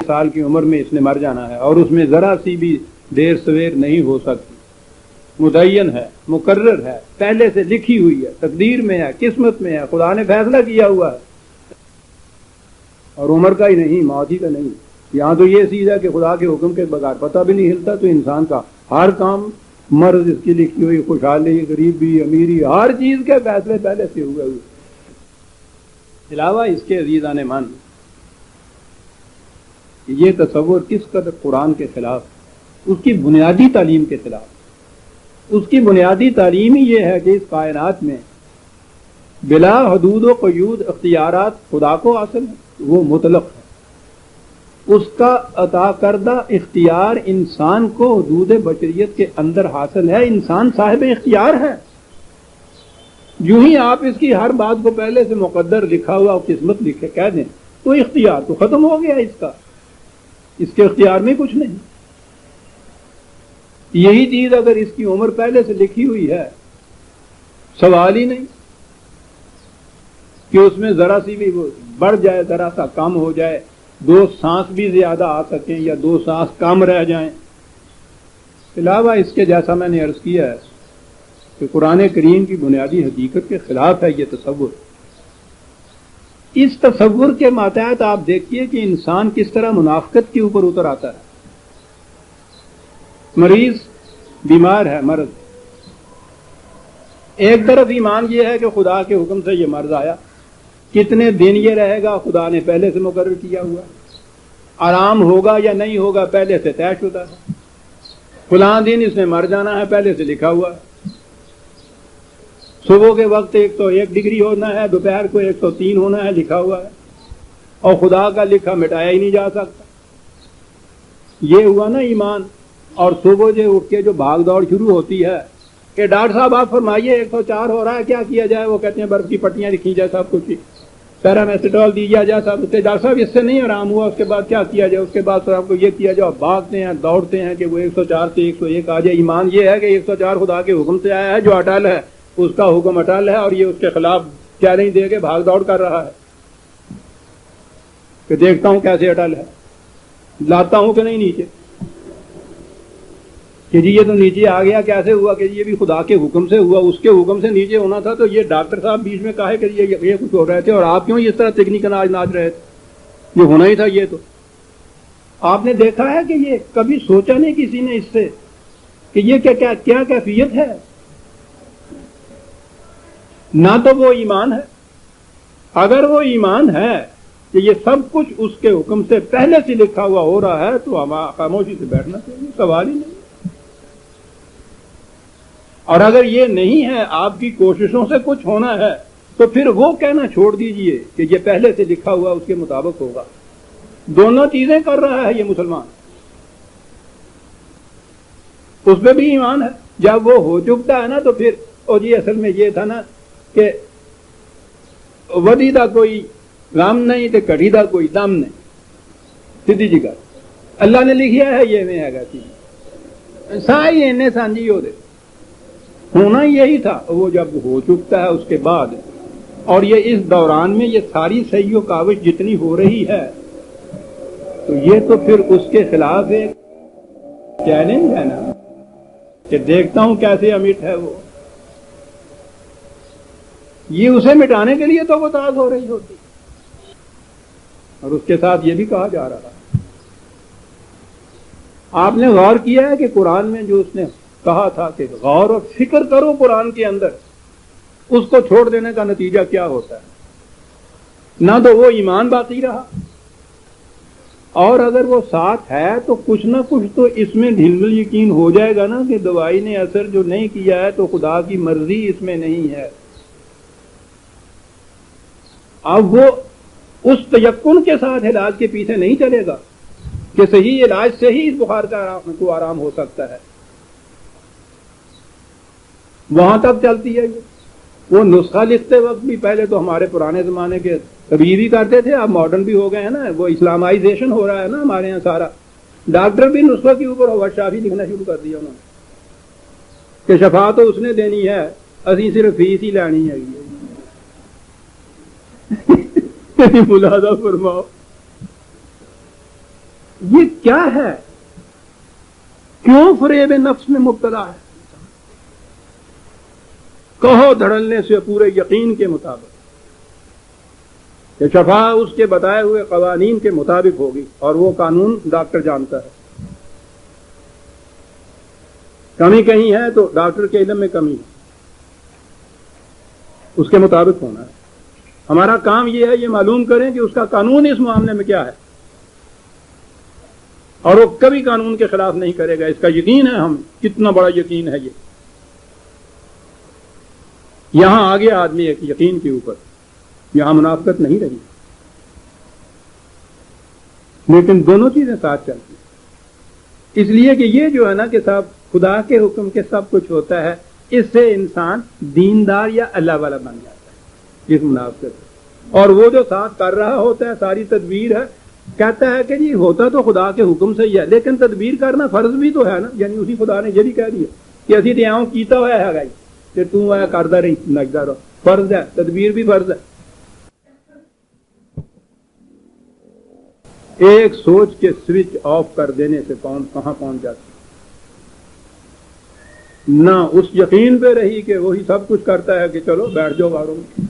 سال کی عمر میں اس نے مر جانا ہے، اور اس میں ذرا سی بھی دیر سویر نہیں ہو سکتی. متعین ہے، مقرر ہے، پہلے سے لکھی ہوئی ہے، تقدیر میں ہے، قسمت میں ہے، خدا نے فیصلہ کیا ہوا ہے. اور عمر کا ہی نہیں، موت ہی کا نہیں. یہاں تو یہ چیز ہے کہ خدا کے حکم کے بغیر پتہ بھی نہیں ہلتا، تو انسان کا ہر کام، مرض اس کی لکھی ہوئی، خوشحالی، غریبی، امیری، ہر چیز کے فیصلے پہلے سے ہوئے. علاوہ اس کے عزیزان من، یہ تصور کس قدر قرآن کے خلاف، اس کی بنیادی تعلیم کے خلاف. اس کی بنیادی تعلیم ہی یہ ہے کہ اس کائنات میں بلا حدود و قیود اختیارات خدا کو حاصل ہے، وہ مطلق ہے. اس کا عطا کردہ اختیار انسان کو حدود بشریت کے اندر حاصل ہے. انسان صاحب اختیار ہے. یوں ہی آپ اس کی ہر بات کو پہلے سے مقدر لکھا ہوا قسمت لکھے کہہ دیں تو اختیار تو ختم ہو گیا اس کا، اس کے اختیار میں کچھ نہیں. یہی چیز اگر اس کی عمر پہلے سے لکھی ہوئی ہے، سوال ہی نہیں کہ اس میں ذرا سی بھی بڑھ جائے، ذرا سا کم ہو جائے، 2 سانس بھی زیادہ آ سکیں یا 2 سانس کم رہ جائیں۔ علاوہ اس کے جیسا میں نے عرض کیا ہے کہ قرآن کریم کی بنیادی حقیقت کے خلاف ہے یہ تصور۔ اس تصور کے ماتحت آپ دیکھیے کہ انسان کس طرح منافقت کے اوپر اتر آتا ہے۔ مریض بیمار ہے، مرض، ایک طرف ایمان یہ ہے کہ خدا کے حکم سے یہ مرض آیا، کتنے دن یہ رہے گا خدا نے پہلے سے مقرر کیا ہوا، آرام ہوگا یا نہیں ہوگا پہلے سے طے شدہ ہے، فلاں دن اس نے مر جانا ہے پہلے سے لکھا ہوا ہے، صبح کے وقت 101 ڈگری ہونا ہے، دوپہر کو 103 ہونا ہے، لکھا ہوا ہے، اور خدا کا لکھا مٹایا ہی نہیں جا سکتا۔ یہ ہوا نا ایمان۔ اور صبح جو اٹھ کے جو بھاگ دوڑ شروع ہوتی ہے کہ ڈاکٹر صاحب آپ فرمائیے 104 ہو رہا ہے، کیا کیا جائے؟ وہ کہتے ہیں برف کی پٹیاں لکھی جائے، سب کچھ پیرامیسٹول دی جائے، سب ڈاکٹر صاحب اس سے نہیں آرام ہوا، اس کے بعد کیا کیا جائے؟ اس کے بعد سر آپ کو یہ کیا جائے، بھاگتے ہیں دوڑتے ہیں کہ وہ 104 سے 101 آ جائے۔ ایمان یہ ہے کہ 104 خدا کے حکم سے آیا ہے، جو اٹل ہے اس کا حکم اٹل ہے، اور یہ اس کے خلاف چیلنج دے کے بھاگ دوڑ کر رہا ہے کہ دیکھتا ہوں کیسے اٹل ہے، لاتا ہوں کہ نہیں نیچے، کہ جی یہ تو نیچے آ گیا، کیسے ہوا؟ کہ یہ بھی خدا کے حکم سے ہوا، اس کے حکم سے نیچے ہونا تھا، تو یہ ڈاکٹر صاحب بیچ میں کہے کہ یہ کچھ ہو رہے تھے، اور آپ کیوں اس طرح تکنیکل ناچ رہے تھے؟ یہ ہونا ہی تھا۔ یہ تو آپ نے دیکھا ہے کہ یہ کبھی سوچا نہیں کسی نے اس سے کہ یہ کیا کیفیت ہے؟ نہ تو وہ ایمان ہے۔ اگر وہ ایمان ہے کہ یہ سب کچھ اس کے حکم سے پہلے سے لکھا ہوا ہو رہا ہے، تو ہم خاموشی سے بیٹھنا چاہیے، سوال ہی نہیں۔ اور اگر یہ نہیں ہے، آپ کی کوششوں سے کچھ ہونا ہے، تو پھر وہ کہنا چھوڑ دیجئے کہ یہ پہلے سے لکھا ہوا اس کے مطابق ہوگا۔ دونوں چیزیں کر رہا ہے یہ مسلمان، اس پہ بھی ایمان ہے۔ جب وہ ہو چکتا ہے نا، تو پھر جی اصل میں یہ تھا نا کہ ودی دا کوئی غم نہیں تو کڑھی دا کوئی دم نہیں، سیدھی جی گل اللہ نے لکھیا ہے، یہ میں ہے گا چیز سائی اینے سانجی ہو دے، ہونا یہی تھا۔ وہ جب ہو چکتا ہے اس کے بعد، اور یہ اس دوران میں یہ ساری صحیح و کاوش جتنی ہو رہی ہے، تو یہ تو پھر اس کے خلاف ایک چیلنج ہے نا، کہ دیکھتا ہوں کیسے امٹ ہے وہ۔ یہ اسے مٹانے کے لیے تو وہ تاز ہو رہی ہوتی، اور اس کے ساتھ یہ بھی کہا جا رہا ہے۔ آپ نے غور کیا ہے کہ قرآن میں جو اس نے کہا تھا کہ غور اور فکر کرو قرآن کے اندر، اس کو چھوڑ دینے کا نتیجہ کیا ہوتا ہے؟ نہ تو وہ ایمان باقی رہا، اور اگر وہ ساتھ ہے تو کچھ نہ کچھ تو اس میں ڈھل یقین ہو جائے گا نا کہ دوائی نے اثر جو نہیں کیا ہے تو خدا کی مرضی اس میں نہیں ہے۔ اب وہ اس تیقن کے ساتھ علاج کے پیچھے نہیں چلے گا کہ صحیح علاج سے ہی اس بخار کا کو آرام ہو سکتا ہے، وہاں تک چلتی ہے۔ وہ نسخہ لکھتے وقت بھی پہلے تو ہمارے پرانے زمانے کے طبیب ہی کرتے تھے، اب ماڈرن بھی ہو گئے ہیں نا، وہ اسلامائزیشن ہو رہا ہے نا ہمارے یہاں سارا۔ ڈاکٹر بھی نسخہ کے اوپر ہوگا شافی لکھنا شروع کر دیا انہوں نے کہ شفا تو اس نے دینی ہے، اسی صرف فیس ہی لینی ہے۔ ملاحظہ فرماؤ یہ کیا ہے، کیوں فریب نفس میں مبتلا ہے؟ کہو دھڑلنے سے پورے یقین کے مطابق کہ شفا اس کے بتائے ہوئے قوانین کے مطابق ہوگی، اور وہ قانون ڈاکٹر جانتا ہے۔ کمی کہیں ہے تو ڈاکٹر کے علم میں کمی ہے، اس کے مطابق ہونا ہے۔ ہمارا کام یہ ہے یہ معلوم کریں کہ اس کا قانون اس معاملے میں کیا ہے، اور وہ کبھی قانون کے خلاف نہیں کرے گا۔ اس کا یقین ہے، ہم کتنا بڑا یقین ہے یہ۔ یہاں آ گیا آدمی ایک یقین کے اوپر، یہاں منافقت نہیں رہی، لیکن دونوں چیزیں ساتھ چلتی ہیں۔ اس لیے کہ یہ جو ہے نا کہ صاحب خدا کے حکم کے سب کچھ ہوتا ہے، اس سے انسان دیندار یا اللہ والا بن جاتا ہے اس منافقت سے۔ اور وہ جو ساتھ کر رہا ہوتا ہے، ساری تدبیر ہے، کہتا ہے کہ جی ہوتا تو خدا کے حکم سے ہی ہے، لیکن تدبیر کرنا فرض بھی تو ہے نا، یعنی اسی خدا نے یہ بھی کہہ دیا کہ اسی تے آؤں کیتا ہوا ہے گا کہ تو آیا کردا رہی نچدا رہو، فرض ہے، تدبیر بھی فرض ہے۔ ایک سوچ کے سوئچ آف کر دینے سے قوم کہاں پہنچ جاتی، نہ اس یقین پہ رہی کہ وہی سب کچھ کرتا ہے کہ چلو بیٹھ جاؤ غاروں میں،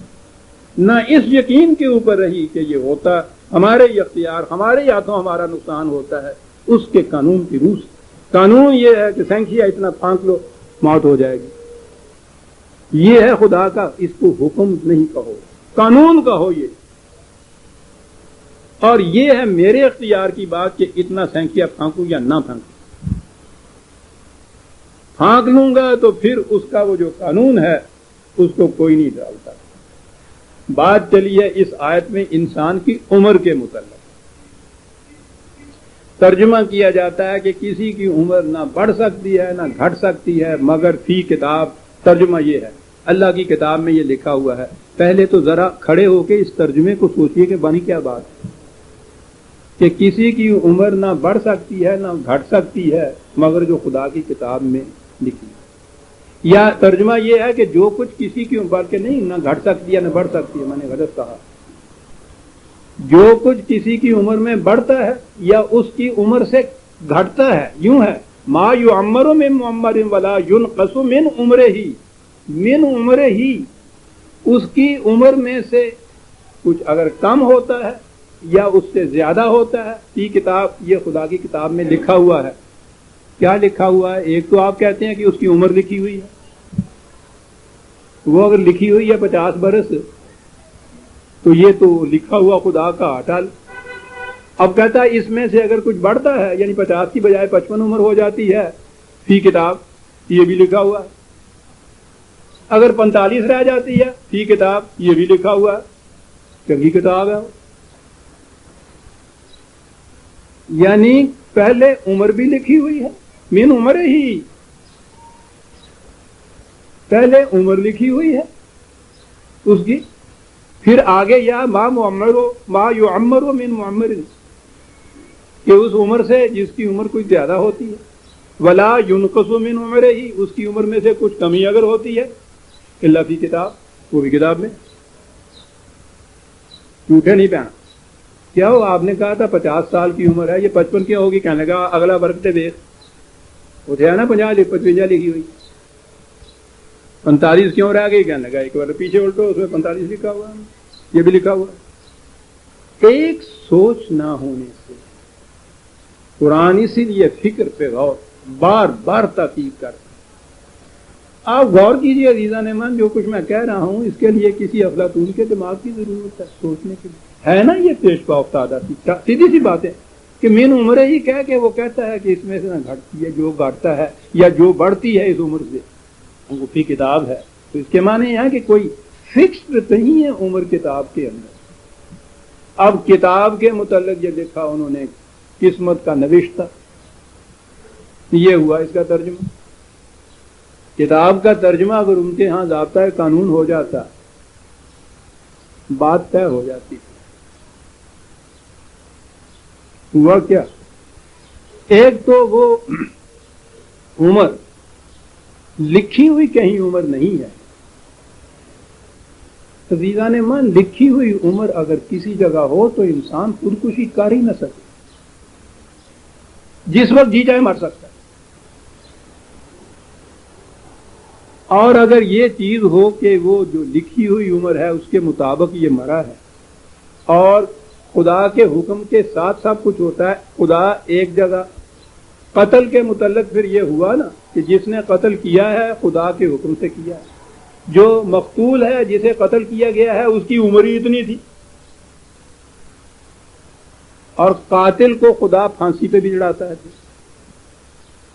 نہ اس یقین کے اوپر رہی کہ یہ ہوتا ہمارے اختیار، ہمارے ہاتھوں ہمارا نقصان ہوتا ہے، اس کے قانون کی روح سے۔ قانون یہ ہے کہ سینکیا اتنا پھانک لو موت ہو جائے گی، یہ ہے خدا کا، اس کو حکم نہیں کہو، قانون کہو یہ، اور یہ ہے میرے اختیار کی بات کہ اتنا سینکیا پھانکوں یا نہ پھانکوں۔ پھانک لوں گا تو پھر اس کا وہ جو قانون ہے اس کو کوئی نہیں ڈالتا۔ بات چلی ہے اس آیت میں انسان کی عمر کے متعلق، ترجمہ کیا جاتا ہے کہ کسی کی عمر نہ بڑھ سکتی ہے نہ گھٹ سکتی ہے مگر فی کتاب، ترجمہ یہ ہے اللہ کی کتاب میں یہ لکھا ہوا ہے۔ پہلے تو ذرا کھڑے ہو کے اس ترجمے کو سوچئے کہ بنی کیا بات ہے کہ کسی کی عمر نہ بڑھ سکتی ہے نہ گھٹ سکتی ہے مگر جو خدا کی کتاب میں لکھی ہے، یا ترجمہ یہ ہے کہ جو کچھ کسی کی عمر کے نہیں نہ گھٹ سکتی ہے نہ بڑھ سکتی ہے، میں نے غلط کہا، جو کچھ کسی کی عمر میں بڑھتا ہے یا اس کی عمر سے گھٹتا ہے، یوں ہے ما یعمر من معمر ولا ينقص من عمرہ، من عمرہ، اس کی عمر میں سے کچھ اگر کم ہوتا ہے یا اس سے زیادہ ہوتا ہے، یہ کتاب یہ خدا کی کتاب میں لکھا ہوا ہے۔ کیا لکھا ہوا ہے؟ ایک تو آپ کہتے ہیں کہ اس کی عمر لکھی ہوئی ہے، وہ اگر لکھی ہوئی ہے 50 برس تو یہ تو لکھا ہوا خدا کا اٹل۔ اب کہتا ہے اس میں سے اگر کچھ بڑھتا ہے یعنی 50 کی بجائے 55 عمر ہو جاتی ہے، فی کتاب یہ بھی لکھا ہوا ہے، اگر 45 رہ جاتی ہے فی کتاب یہ بھی لکھا ہوا ہے، چنگی کتاب ہے، یعنی پہلے عمر بھی لکھی ہوئی ہے، من عمر ہی، پہلے عمر لکھی ہوئی ہے اس کی، پھر آگے یا ما یعمر من معمر، کہ اس عمر سے جس کی عمر کچھ زیادہ ہوتی ہے، ولا ينقص من عمرہ، اس کی عمر میں سے کچھ کمی اگر ہوتی ہے، الا فی کتاب، وہ بھی کتاب میں، جھوٹے نہیں پہنا۔ کیا ہو آپ نے کہا تھا 50 سال کی عمر ہے، یہ 55 کیا ہوگی؟ کہنے لگا اگلا ورق تے دیکھ، اتنے ہے نا 50 55 لکھی ہوئی، 45 کیوں رہ گئی؟ کہنے لگا ایک بار پیچھے الٹو اس میں 45 لکھا ہوا ہے، یہ بھی لکھا ہوا۔ ایک سوچ نہ ہونے سے قرآن اسی لیے فکر پہ غور بار بار تاکید کرتا ہے۔ آپ غور کیجئے عزیزان من، جو کچھ میں کہہ رہا ہوں اس کے لیے کسی افلاطون کے دماغ کی ضرورت ہے سوچنے کے لیے، ہے نا یہ پیش پا افتادہ سیدھی سی بات ہے کہ من عمرہ ہی کہہ کے وہ کہتا ہے کہ اس میں سے نہ گھٹتی ہے، جو گھٹتا ہے یا جو بڑھتی ہے اس عمر سے وہ فی کتاب ہے، تو اس کے معنی یہ ہے کہ کوئی فکسڈ نہیں ہے عمر کتاب کے اندر۔ اب کتاب کے متعلق یہ لکھا انہوں نے قسمت کا نوشتہ، یہ ہوا اس کا ترجمہ۔ کتاب کا ترجمہ اگر ان کے ہاں ضابطہ قانون ہو جاتا بات طے ہو جاتی، ہوا کیا؟ ایک تو وہ عمر لکھی ہوئی کہیں عمر نہیں ہے، عزیزان من، لکھی ہوئی عمر اگر کسی جگہ ہو تو انسان خودکشی کر ہی نہ سکے، جس وقت جی چاہے مر سکتا ہے، اور اگر یہ چیز ہو کہ وہ جو لکھی ہوئی عمر ہے اس کے مطابق یہ مرا ہے، اور خدا کے حکم کے ساتھ سب کچھ ہوتا ہے۔ خدا ایک جگہ قتل کے متعلق پھر یہ ہوا نا کہ جس نے قتل کیا ہے خدا کے حکم سے کیا ہے، جو مقتول ہے جسے قتل کیا گیا ہے اس کی عمر ہی اتنی تھی، اور قاتل کو خدا پھانسی پہ بھی چڑھاتا ہے،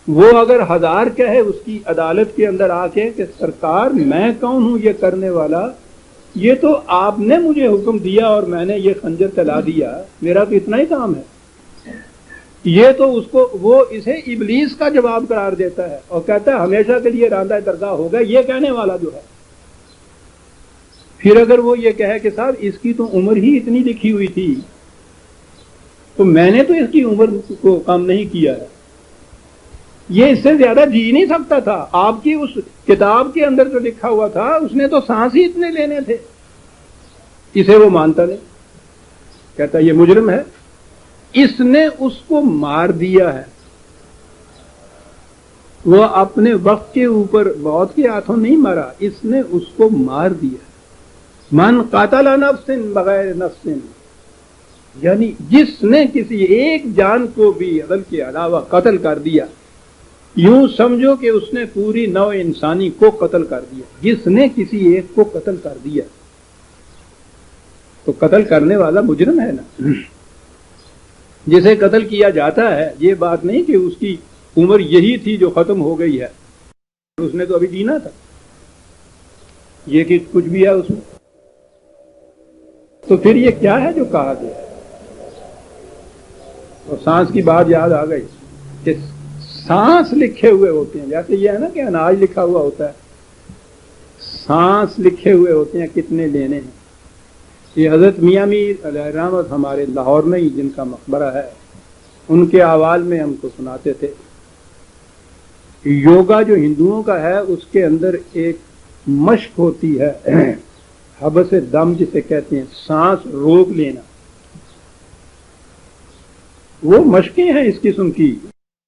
وہ اگر 1000 کہے اس کی عدالت کے اندر آ کے کہ سرکار میں کون ہوں یہ کرنے والا، یہ تو آپ نے مجھے حکم دیا اور میں نے یہ خنجر چلا دیا، میرا تو اتنا ہی کام ہے، یہ تو اس کو وہ اسے ابلیس کا جواب قرار دیتا ہے اور کہتا ہے ہمیشہ کے لیے راندہ درگاہ ہوگا یہ کہنے والا جو ہے۔ پھر اگر وہ یہ کہے کہ صاحب اس کی تو عمر ہی اتنی لکھی ہوئی تھی تو میں نے تو اس کی عمر کو کم نہیں کیا ہے، یہ اس سے زیادہ جی نہیں سکتا تھا۔ آپ کی اس کتاب کے اندر جو لکھا ہوا تھا اس نے تو سانس ہی اتنے لینے تھے، اسے وہ مانتا نہیں، کہتا یہ مجرم ہے۔ اس نے اس کو مار دیا ہے، وہ اپنے وقت کے اوپر موت کے ہاتھوں نہیں مرا، اس نے اس کو مار دیا۔ من قاتل نفس بغیر نفس، یعنی جس نے کسی ایک جان کو بھی عدل کے علاوہ قتل کر دیا، یوں سمجھو کہ اس نے پوری نوع انسانی کو قتل کر دیا۔ جس نے کسی ایک کو قتل کر دیا تو قتل کرنے والا مجرم ہے نا۔ جسے قتل کیا جاتا ہے، یہ بات نہیں کہ اس کی عمر یہی تھی جو ختم ہو گئی ہے، اس نے تو ابھی جینا تھا، یہ کہ کچھ بھی ہے اس میں۔ تو پھر یہ کیا ہے جو کہا گیا؟ اور سانس کی بات یاد آ گئی کہ سانس لکھے ہوئے ہوتے ہیں، جیسے یہ ہے نا کہ اناج لکھا ہوا ہوتا ہے، سانس لکھے ہوئے ہوتے ہیں کتنے لینے ہیں۔ یہ حضرت میاں میر علیہ رحمت ہمارے لاہور میں ہی جن کا مقبرہ ہے، ان کے احوال میں ہم کو سناتے تھے۔ یوگا جو ہندوؤں کا ہے اس کے اندر ایک مشق ہوتی ہے، حبس دم جسے کہتے ہیں، سانس روک لینا۔ وہ مشقیں ہیں اس قسم کی،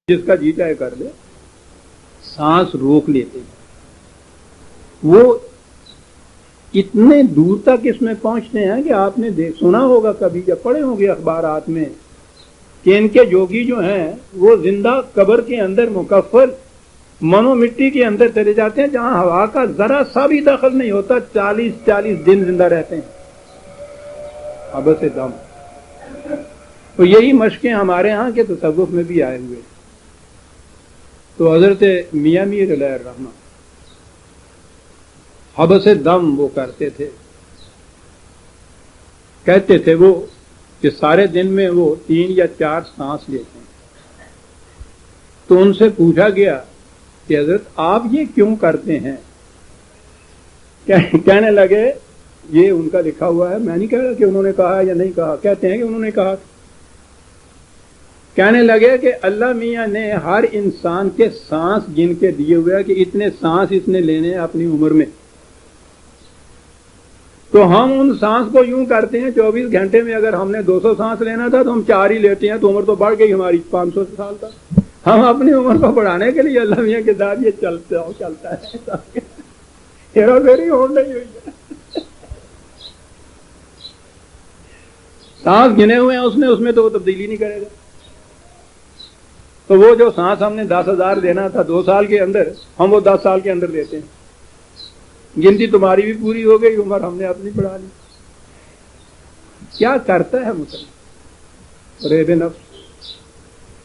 جس کا جی چاہے کر لے، سانس روک لیتے ہیں۔ وہ اتنے دور تک اس میں پہنچتے ہیں کہ آپ نے سنا ہوگا کبھی یا پڑھے ہوں گے اخبارات میں کہ ان کے جوگی جو ہیں وہ زندہ قبر کے اندر مکفل منو مٹی کے اندر چلے جاتے ہیں، جہاں ہوا کا ذرا سا بھی دخل نہیں ہوتا، 40 دن زندہ رہتے ہیں حبس دم۔ تو یہی مشقیں ہمارے ہاں کے تصوف میں بھی آئے ہوئے۔ تو حضرت میاں میر علیہ الرحمہ حبس دم وہ کرتے تھے، کہتے تھے وہ کہ سارے دن میں وہ 3 یا 4 سانس لیتے ہیں۔ تو ان سے پوچھا گیا کہ حضرت آپ یہ کیوں کرتے ہیں؟ کہنے لگے، یہ ان کا لکھا ہوا ہے، میں نہیں کہہ رہا کہ انہوں نے کہا یا نہیں کہا، کہتے ہیں کہ انہوں نے کہا۔ کہنے لگے کہ اللہ میاں نے ہر انسان کے سانس گن کے دیے ہوئے کہ اتنے سانس اس نے لینے ہیں اپنی عمر میں، تو ہم ان سانس کو یوں کرتے ہیں 24 گھنٹے میں اگر ہم نے 200 سانس لینا تھا تو ہم 4 ہی لیتے ہیں، تو عمر تو بڑھ گئی ہماری 500 سال تک۔ ہم اپنی عمر کو بڑھانے کے لیے اللہ میاں کے ساتھ یہ چلتا ہے، ہیرا پھیری ہو نہیں ہوئی ہے۔ سانس گنے ہوئے ہیں اس میں تو وہ تبدیلی نہیں کرے گا۔ تو وہ جو سانس ہم نے 10,000 دینا تھا 2 سال کے اندر، ہم وہ 10 سال کے اندر دیتے ہیں۔ گنتی تمہاری بھی پوری ہو گئی، عمر ہم نے اپنی بڑھا لی۔ کیا کرتا ہے مسلمان؟ ریب نفس،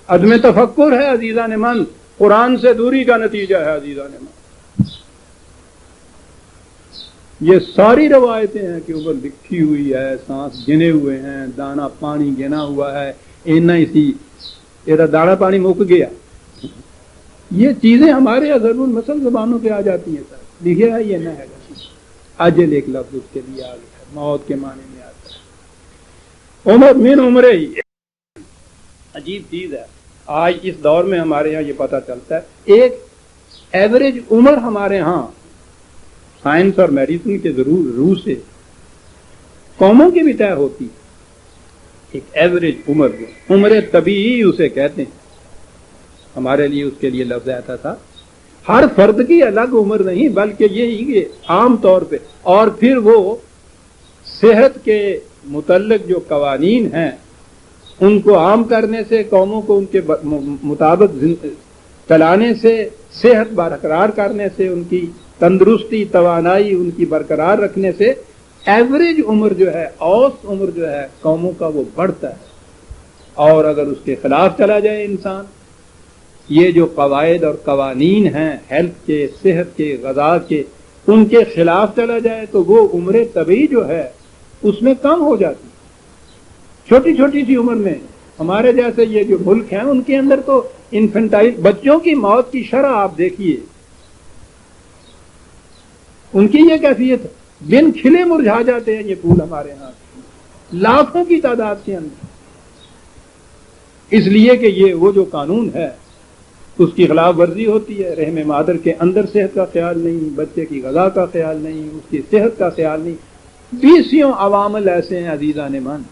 عدم تفکر ہے عزیزان من، قرآن سے دوری کا نتیجہ ہے عزیزان من۔ یہ ساری روایتیں ہیں کہ عمر لکھی ہوئی ہے، سانس گنے ہوئے ہیں، دانا پانی گنا ہوا ہے، اینا اسی یہ دانا پانی مک گیا۔ یہ چیزیں ہمارے ضرور المثل زبانوں پہ آ جاتی ہیں، سر لکھے ہے یہ نہ ہے، اجل ایک لفظ اس کے لیے آ گیا ہے، موت کے معنی میں آتا ہے۔ عمر من عمرے ہی عجیب چیز ہے، آج اس دور میں ہمارے ہاں یہ پتہ چلتا ہے۔ ایک ایوریج عمر ہمارے ہاں سائنس اور میڈیسن کے ضرور روح سے قوموں کی بھی طے ہوتی ہے۔ ایک ایوریج عمر، جو عمر طبیعی اسے کہتے ہیں، ہمارے لیے اس کے لیے لفظ آتا تھا۔ ہر فرد کی الگ عمر نہیں، بلکہ یہی کہ عام طور پہ، اور پھر وہ صحت کے متعلق جو قوانین ہیں ان کو عام کرنے سے، قوموں کو ان کے مطابق چلانے سے، صحت برقرار کرنے سے، ان کی تندرستی توانائی ان کی برقرار رکھنے سے ایوریج عمر جو ہے، اوسط عمر جو ہے قوموں کا وہ بڑھتا ہے۔ اور اگر اس کے خلاف چلا جائے انسان، یہ جو قواعد اور قوانین ہیں ہیلتھ کے، صحت کے، غذا کے، ان کے خلاف چلا جائے تو وہ عمر طبیعی جو ہے اس میں کم ہو جاتی ہے۔ چھوٹی چھوٹی سی عمر میں ہمارے جیسے یہ جو ملک ہیں ان کے اندر تو انفنٹائل بچوں کی موت کی شرح آپ دیکھیے، ان کی یہ کیفیت ہے، بن کھلے مرجھا جاتے ہیں یہ پھول ہمارے ہاں لاکھوں کی تعداد کے اندر۔ اس لیے کہ یہ وہ جو قانون ہے اس کی خلاف ورزی ہوتی ہے. رحم مادر کے اندر صحت کا خیال نہیں، بچے کی غذا کا خیال نہیں، اس کی صحت کا خیال نہیں. 20 عوامل ایسے ہیں عزیزان مان،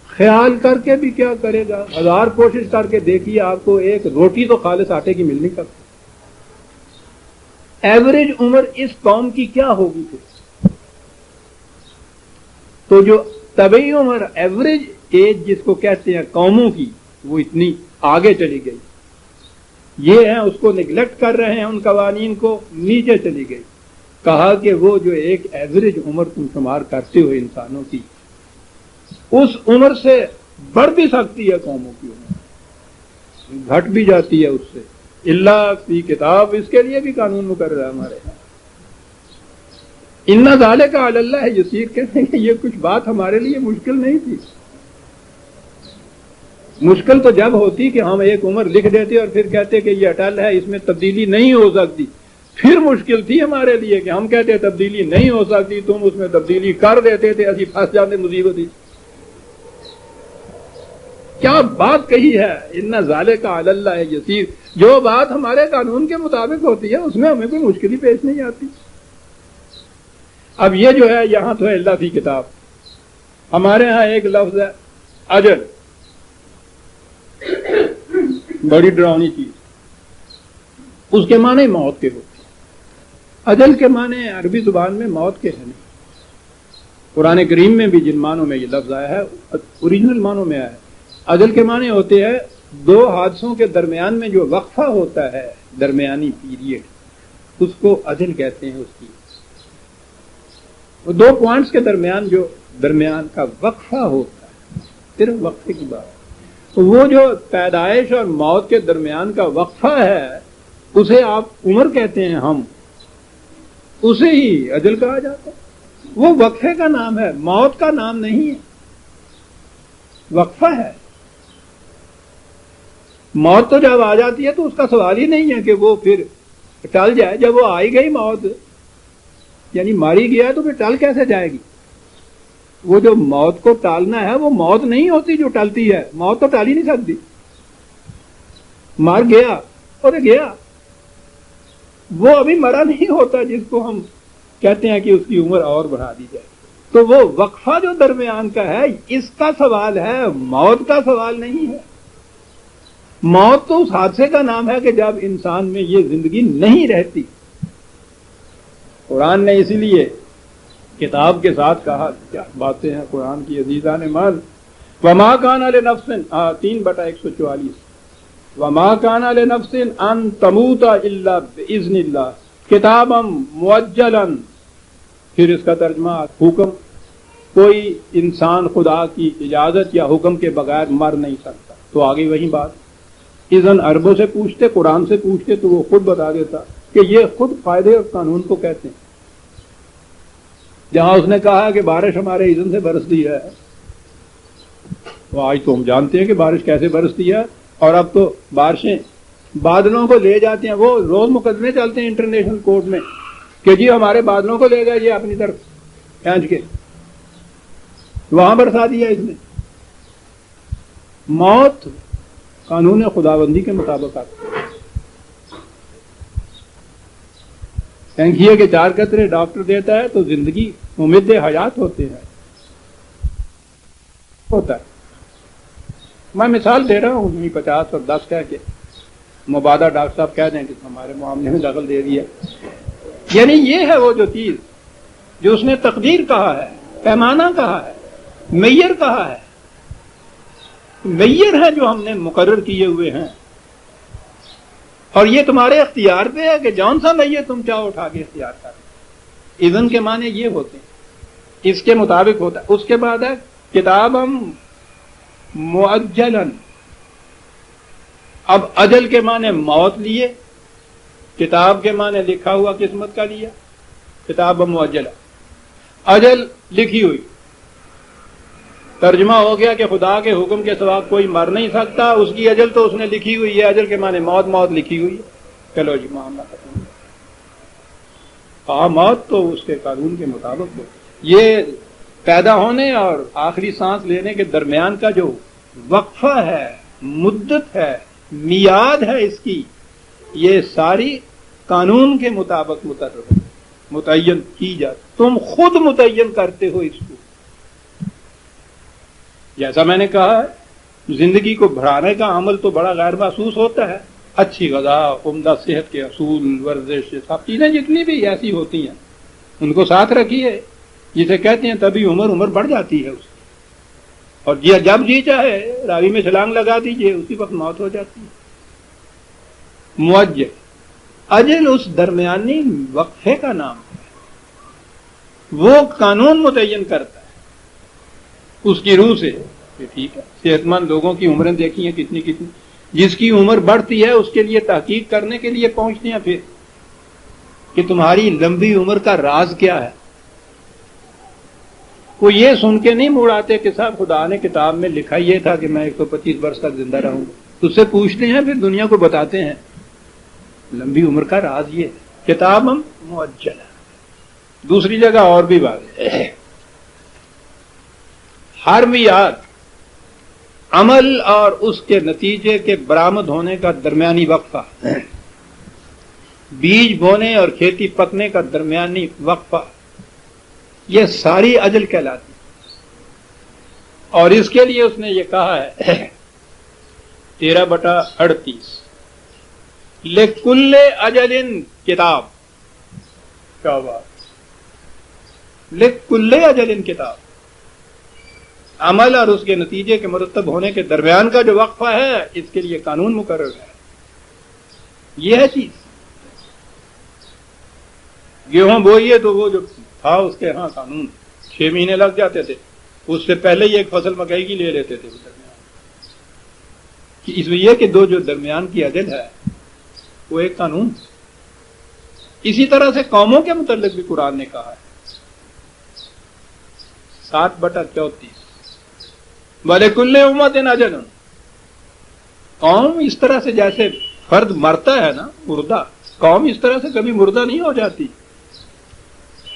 خیال کر کے بھی کیا کرے گا. 1000 کوشش کر کے دیکھیے، آپ کو ایک روٹی تو خالص آٹے کی مل نہیں سکتی. ایوریج عمر اس قوم کی کیا ہوگی پھر؟ تو جو طبعی عمر، ایوریج ایج جس کو کہتے ہیں قوموں کی، وہ اتنی آگے چلی گئی. یہ ہیں اس کو نگلیکٹ کر رہے ہیں، ان قوانین کو، نیچے چلی گئی. کہا کہ وہ جو ایک ایوریج عمر تم شمار کرتے ہو انسانوں کی، اس عمر سے بڑھ بھی سکتی ہے قوموں کی عمر، گھٹ بھی جاتی ہے اس سے. اللہ فی کتاب، اس کے لیے بھی قانون مقرر ہے ہمارے یہاں. ان ذالک علی اللہ یسیر، کہتے ہیں کہ یہ کچھ بات ہمارے لیے مشکل نہیں تھی. مشکل تو جب ہوتی کہ ہم ایک عمر لکھ دیتے اور پھر کہتے کہ یہ اٹل ہے، اس میں تبدیلی نہیں ہو سکتی. پھر مشکل تھی ہمارے لیے کہ ہم کہتے تبدیلی نہیں ہو سکتی، تم اس میں تبدیلی کر دیتے تھے، اسی پھنس جاتے مصیبت ہی. کیا بات کہی ہے، ان ذالک علی اللہ یسیر. جو بات ہمارے قانون کے مطابق ہوتی ہے اس میں ہمیں کوئی مشکل ہی پیش نہیں آتی. اب یہ جو ہے یہاں تو ہے اللہ فی کتاب. ہمارے ہاں ایک لفظ ہے اجل، بڑی ڈراؤنی چیز. اس کے معنی موت کے ہوتے ہیں. اجل کے معنی عربی زبان میں موت کے ہیں نہیں. قرآن کریم میں بھی جن معنوں میں یہ لفظ آیا ہے اوریجنل معنوں میں آیا ہے. اجل کے معنی ہوتے ہیں دو حادثوں کے درمیان میں جو وقفہ ہوتا ہے، درمیانی پیریڈ، اس کو اجل کہتے ہیں. اس کی وہ دو پوائنٹس کے درمیان جو درمیان کا وقفہ ہوتا ہے، صرف وقفے کی بات. وہ جو پیدائش اور موت کے درمیان کا وقفہ ہے اسے آپ عمر کہتے ہیں، ہم اسے ہی اجل کہا جاتا ہے. وہ وقفے کا نام ہے، موت کا نام نہیں ہے، وقفہ ہے. موت تو جب آ جاتی ہے تو اس کا سوال ہی نہیں ہے کہ وہ پھر ٹل جائے. جب وہ آئی گئی موت، یعنی ماری گیا تو پھر ٹل کیسے جائے گی؟ وہ جو موت کو ٹالنا ہے وہ موت نہیں ہوتی جو ٹلتی ہے. موت تو ٹال ہی نہیں سکتی. مر گیا اور گیا، وہ ابھی مرا نہیں ہوتا جس کو ہم کہتے ہیں کہ اس کی عمر اور بڑھا دی جائے. تو وہ وقفہ جو درمیان کا ہے اس کا سوال ہے، موت کا سوال نہیں ہے. موت تو اس حادثے کا نام ہے کہ جب انسان میں یہ زندگی نہیں رہتی. قرآن نے اسی لیے کتاب کے ساتھ کہا. کیا باتیں ہیں قرآن کی عزیزان مان. وما کان لنفس 3/144 وما کان لنفس ان تموت الا باذن اللہ کتابا مؤجلا. پھر اس کا ترجمہ حکم. کوئی انسان خدا کی اجازت یا حکم کے بغیر مر نہیں سکتا. تو آگے وہی بات، اذن عربوں سے پوچھتے، قرآن سے پوچھتے تو وہ خود بتا دیتا کہ یہ خود فائدے اور قانون کو کہتے ہیں. جہاں اس نے کہا کہ بارش ہمارے اذن سے برستی ہے، وہ آج تو ہم جانتے ہیں کہ بارش کیسے برستی ہے. اور اب تو بارشیں بادلوں کو لے جاتے ہیں. وہ روز مقدمے چلتے ہیں انٹرنیشنل کورٹ میں کہ جی ہمارے بادلوں کو لے گئے یہ اپنی طرف کھینچ کے وہاں برسا دیا اس نے. موت قانون خداوندی کے مطابق آتی ہے. سینکھیے کہ 4 قطرے ڈاکٹر دیتا ہے تو زندگی امید حیات ہوتے ہیں ہوتا ہے. میں مثال دے رہا ہوں 50 اور 10 کہہ کے مبادہ ڈاکٹر صاحب کہہ دیں کہ ہمارے معاملے میں دخل دے دیا. یعنی یہ ہے وہ جو چیز جو اس نے تقدیر کہا ہے، پیمانہ کہا ہے، معیار کہا ہے. معیار ہے جو ہم نے مقرر کیے ہوئے ہیں اور یہ تمہارے اختیار پہ ہے کہ جون سا معیار تم چاہو اٹھا کے اختیار کرو. اذن کے معنی یہ ہوتے ہیں، اس کے مطابق ہوتا ہے. اس کے بعد ہے کتابا مؤجلا. اب اجل کے معنی موت لیے، کتاب کے معنی لکھا ہوا قسمت کا لیا. کتاب مؤجلا، اجل لکھی ہوئی. ترجمہ ہو گیا کہ خدا کے حکم کے سوا کوئی مر نہیں سکتا، اس کی اجل تو اس نے لکھی ہوئی ہے. اجل کے معنی موت، موت لکھی ہوئی ہے. چلو جی معاملہ ختم. موت تو اس کے قانون کے مطابق ہو. یہ پیدا ہونے اور آخری سانس لینے کے درمیان کا جو وقفہ ہے، مدت ہے، میعاد ہے اس کی، یہ ساری قانون کے مطابق متعین کی جاتی. تم خود متعین کرتے ہو اس کو. جیسا میں نے کہا زندگی کو بڑھانے کا عمل تو بڑا غیر محسوس ہوتا ہے. اچھی غذا، عمدہ صحت کے اصول، ورزش، سب چیزیں جتنی بھی ایسی ہوتی ہیں ان کو ساتھ رکھیے. جسے کہتے ہیں تبھی عمر بڑھ جاتی ہے اس کی. اور جب جی چاہے راوی میں چھلانگ لگا دیجئے، اسی وقت موت ہو جاتی ہے. معجل، اجل اس درمیانی وقفے کا نام ہے. وہ قانون متعین کرتا ہے اس کی روح سے. ٹھیک ہے، صحت مند لوگوں کی عمریں دیکھی ہیں کتنی کتنی. جس کی عمر بڑھتی ہے اس کے لیے تحقیق کرنے کے لیے پہنچتے ہیں پھر کہ تمہاری لمبی عمر کا راز کیا ہے. وہ یہ سن کے نہیں مڑاتے کہ صاحب خدا نے کتاب میں لکھا یہ تھا کہ میں 125 برس تک زندہ رہوں. اس سے پوچھتے ہیں پھر دنیا کو بتاتے ہیں لمبی عمر کا راز یہ ہے. کتاب ہم معجل ہے. دوسری جگہ اور بھی بات ہے، ہر میعاد عمل اور اس کے نتیجے کے برآمد ہونے کا درمیانی وقفہ، بیج بونے اور کھیتی پکنے کا درمیانی وقفہ، یہ ساری اجل کہلاتی. اور اس کے لیے اس نے یہ کہا ہے 13/38 لکل اجل کتاب. کیا بات، لکل اجل کتاب. عمل اور اس کے نتیجے کے مرتب ہونے کے درمیان کا جو وقفہ ہے اس کے لیے قانون مقرر ہے. یہ ہے چیز. گیہوں بوئیے تو وہ جو تھا اس کے ہاں قانون 6 مہینے لگ جاتے تھے. اس سے پہلے ہی ایک فصل مکئی کی لے لیتے تھے درمیان. اس لیے کہ جو درمیان کی اجل ہے وہ ایک قانون. اسی طرح سے قوموں کے متعلق بھی قرآن نے کہا ہے 7/34 وَلِكُلِّ أُمَّةٍ أَجَلٌ. قوم اس طرح سے جیسے فرد مرتا ہے نا مردہ، قوم اس طرح سے کبھی مردہ نہیں ہو جاتی.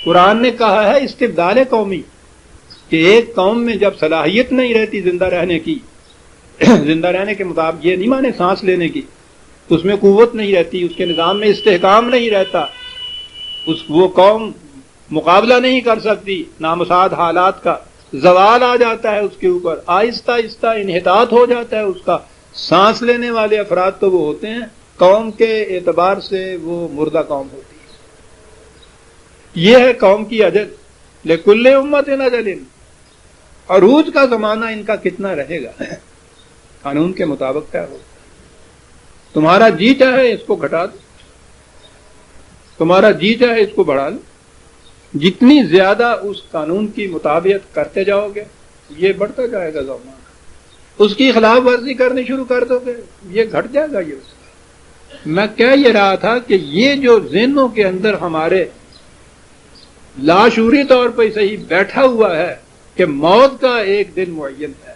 قرآن نے کہا ہے استبدال قومی، کہ ایک قوم میں جب صلاحیت نہیں رہتی زندہ رہنے کی، زندہ رہنے کے مطابق یہ نہیں مانے سانس لینے کی، اس میں قوت نہیں رہتی، اس کے نظام میں استحکام نہیں رہتا، وہ قوم مقابلہ نہیں کر سکتی، نامساعد حالات کا زوال آ جاتا ہے اس کے اوپر، آہستہ آہستہ انحطاط ہو جاتا ہے اس کا. سانس لینے والے افراد تو وہ ہوتے ہیں، قوم کے اعتبار سے وہ مردہ قوم ہوتی ہے. یہ ہے قوم کی اجل. لکل امت اجل. عروج کا زمانہ ان کا کتنا رہے گا قانون کے مطابق کیا ہوگا. تمہارا جی چاہے اس کو گھٹا دو، تمہارا جی چاہے اس کو بڑھا لو. جتنی زیادہ اس قانون کی مطابقت کرتے جاؤ گے یہ بڑھتا جائے گا زمانہ. اس کی خلاف ورزی کرنی شروع کر دو گے یہ گھٹ جائے گا. یہ اس کا میں کہہ یہ رہا تھا کہ یہ جو ذہنوں کے اندر ہمارے لاشعوری طور پہ صحیح بیٹھا ہوا ہے کہ موت کا ایک دن معین ہے،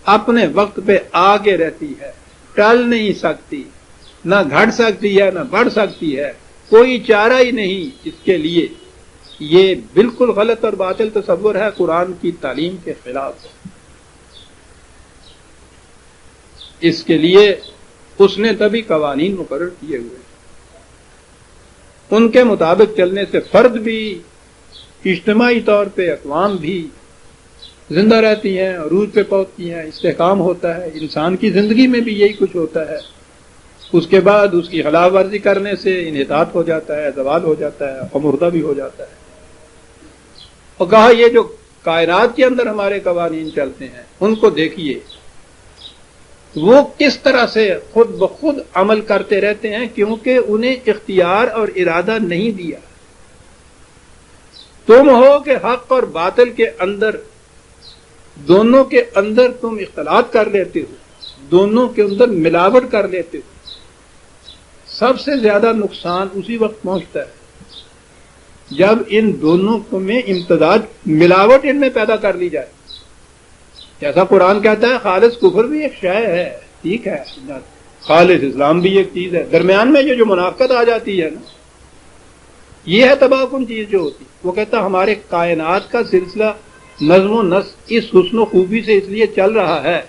اپنے وقت پہ آگے رہتی ہے، ٹل نہیں سکتی، نہ گھٹ سکتی ہے نہ بڑھ سکتی ہے، کوئی چارہ ہی نہیں اس کے لیے، یہ بالکل غلط اور باطل تصور ہے، قرآن کی تعلیم کے خلاف. اس کے لیے اس نے تبھی قوانین مقرر کیے ہوئے، ان کے مطابق چلنے سے فرد بھی، اجتماعی طور پہ اقوام بھی زندہ رہتی ہیں، عروج پہ پہنچتی ہیں، استحکام ہوتا ہے. انسان کی زندگی میں بھی یہی کچھ ہوتا ہے. اس کے بعد اس کی خلاف ورزی کرنے سے انحطاط ہو جاتا ہے، زوال ہو جاتا ہے اور مردہ بھی ہو جاتا ہے. اور کہا یہ جو کائنات کے اندر ہمارے قوانین چلتے ہیں ان کو دیکھیے، وہ کس طرح سے خود بخود عمل کرتے رہتے ہیں کیونکہ انہیں اختیار اور ارادہ نہیں دیا. تم ہو کہ حق اور باطل کے اندر، دونوں کے اندر تم اختلاط کر لیتے ہو، دونوں کے اندر ملاوٹ کر لیتے ہو. سب سے زیادہ نقصان اسی وقت پہنچتا ہے جب ان دونوں میں امتزاج، ملاوٹ ان میں پیدا کر لی جائے. جیسا قرآن کہتا ہے خالص کفر بھی ایک شے ہے، ٹھیک ہے، خالص اسلام بھی ایک چیز ہے، درمیان میں یہ جو منافقت آ جاتی ہے نا، یہ ہے تباہ کن چیز جو ہوتی. وہ کہتا ہمارے کائنات کا سلسلہ نظم و نسق اس حسن و خوبی سے اس لیے چل رہا ہے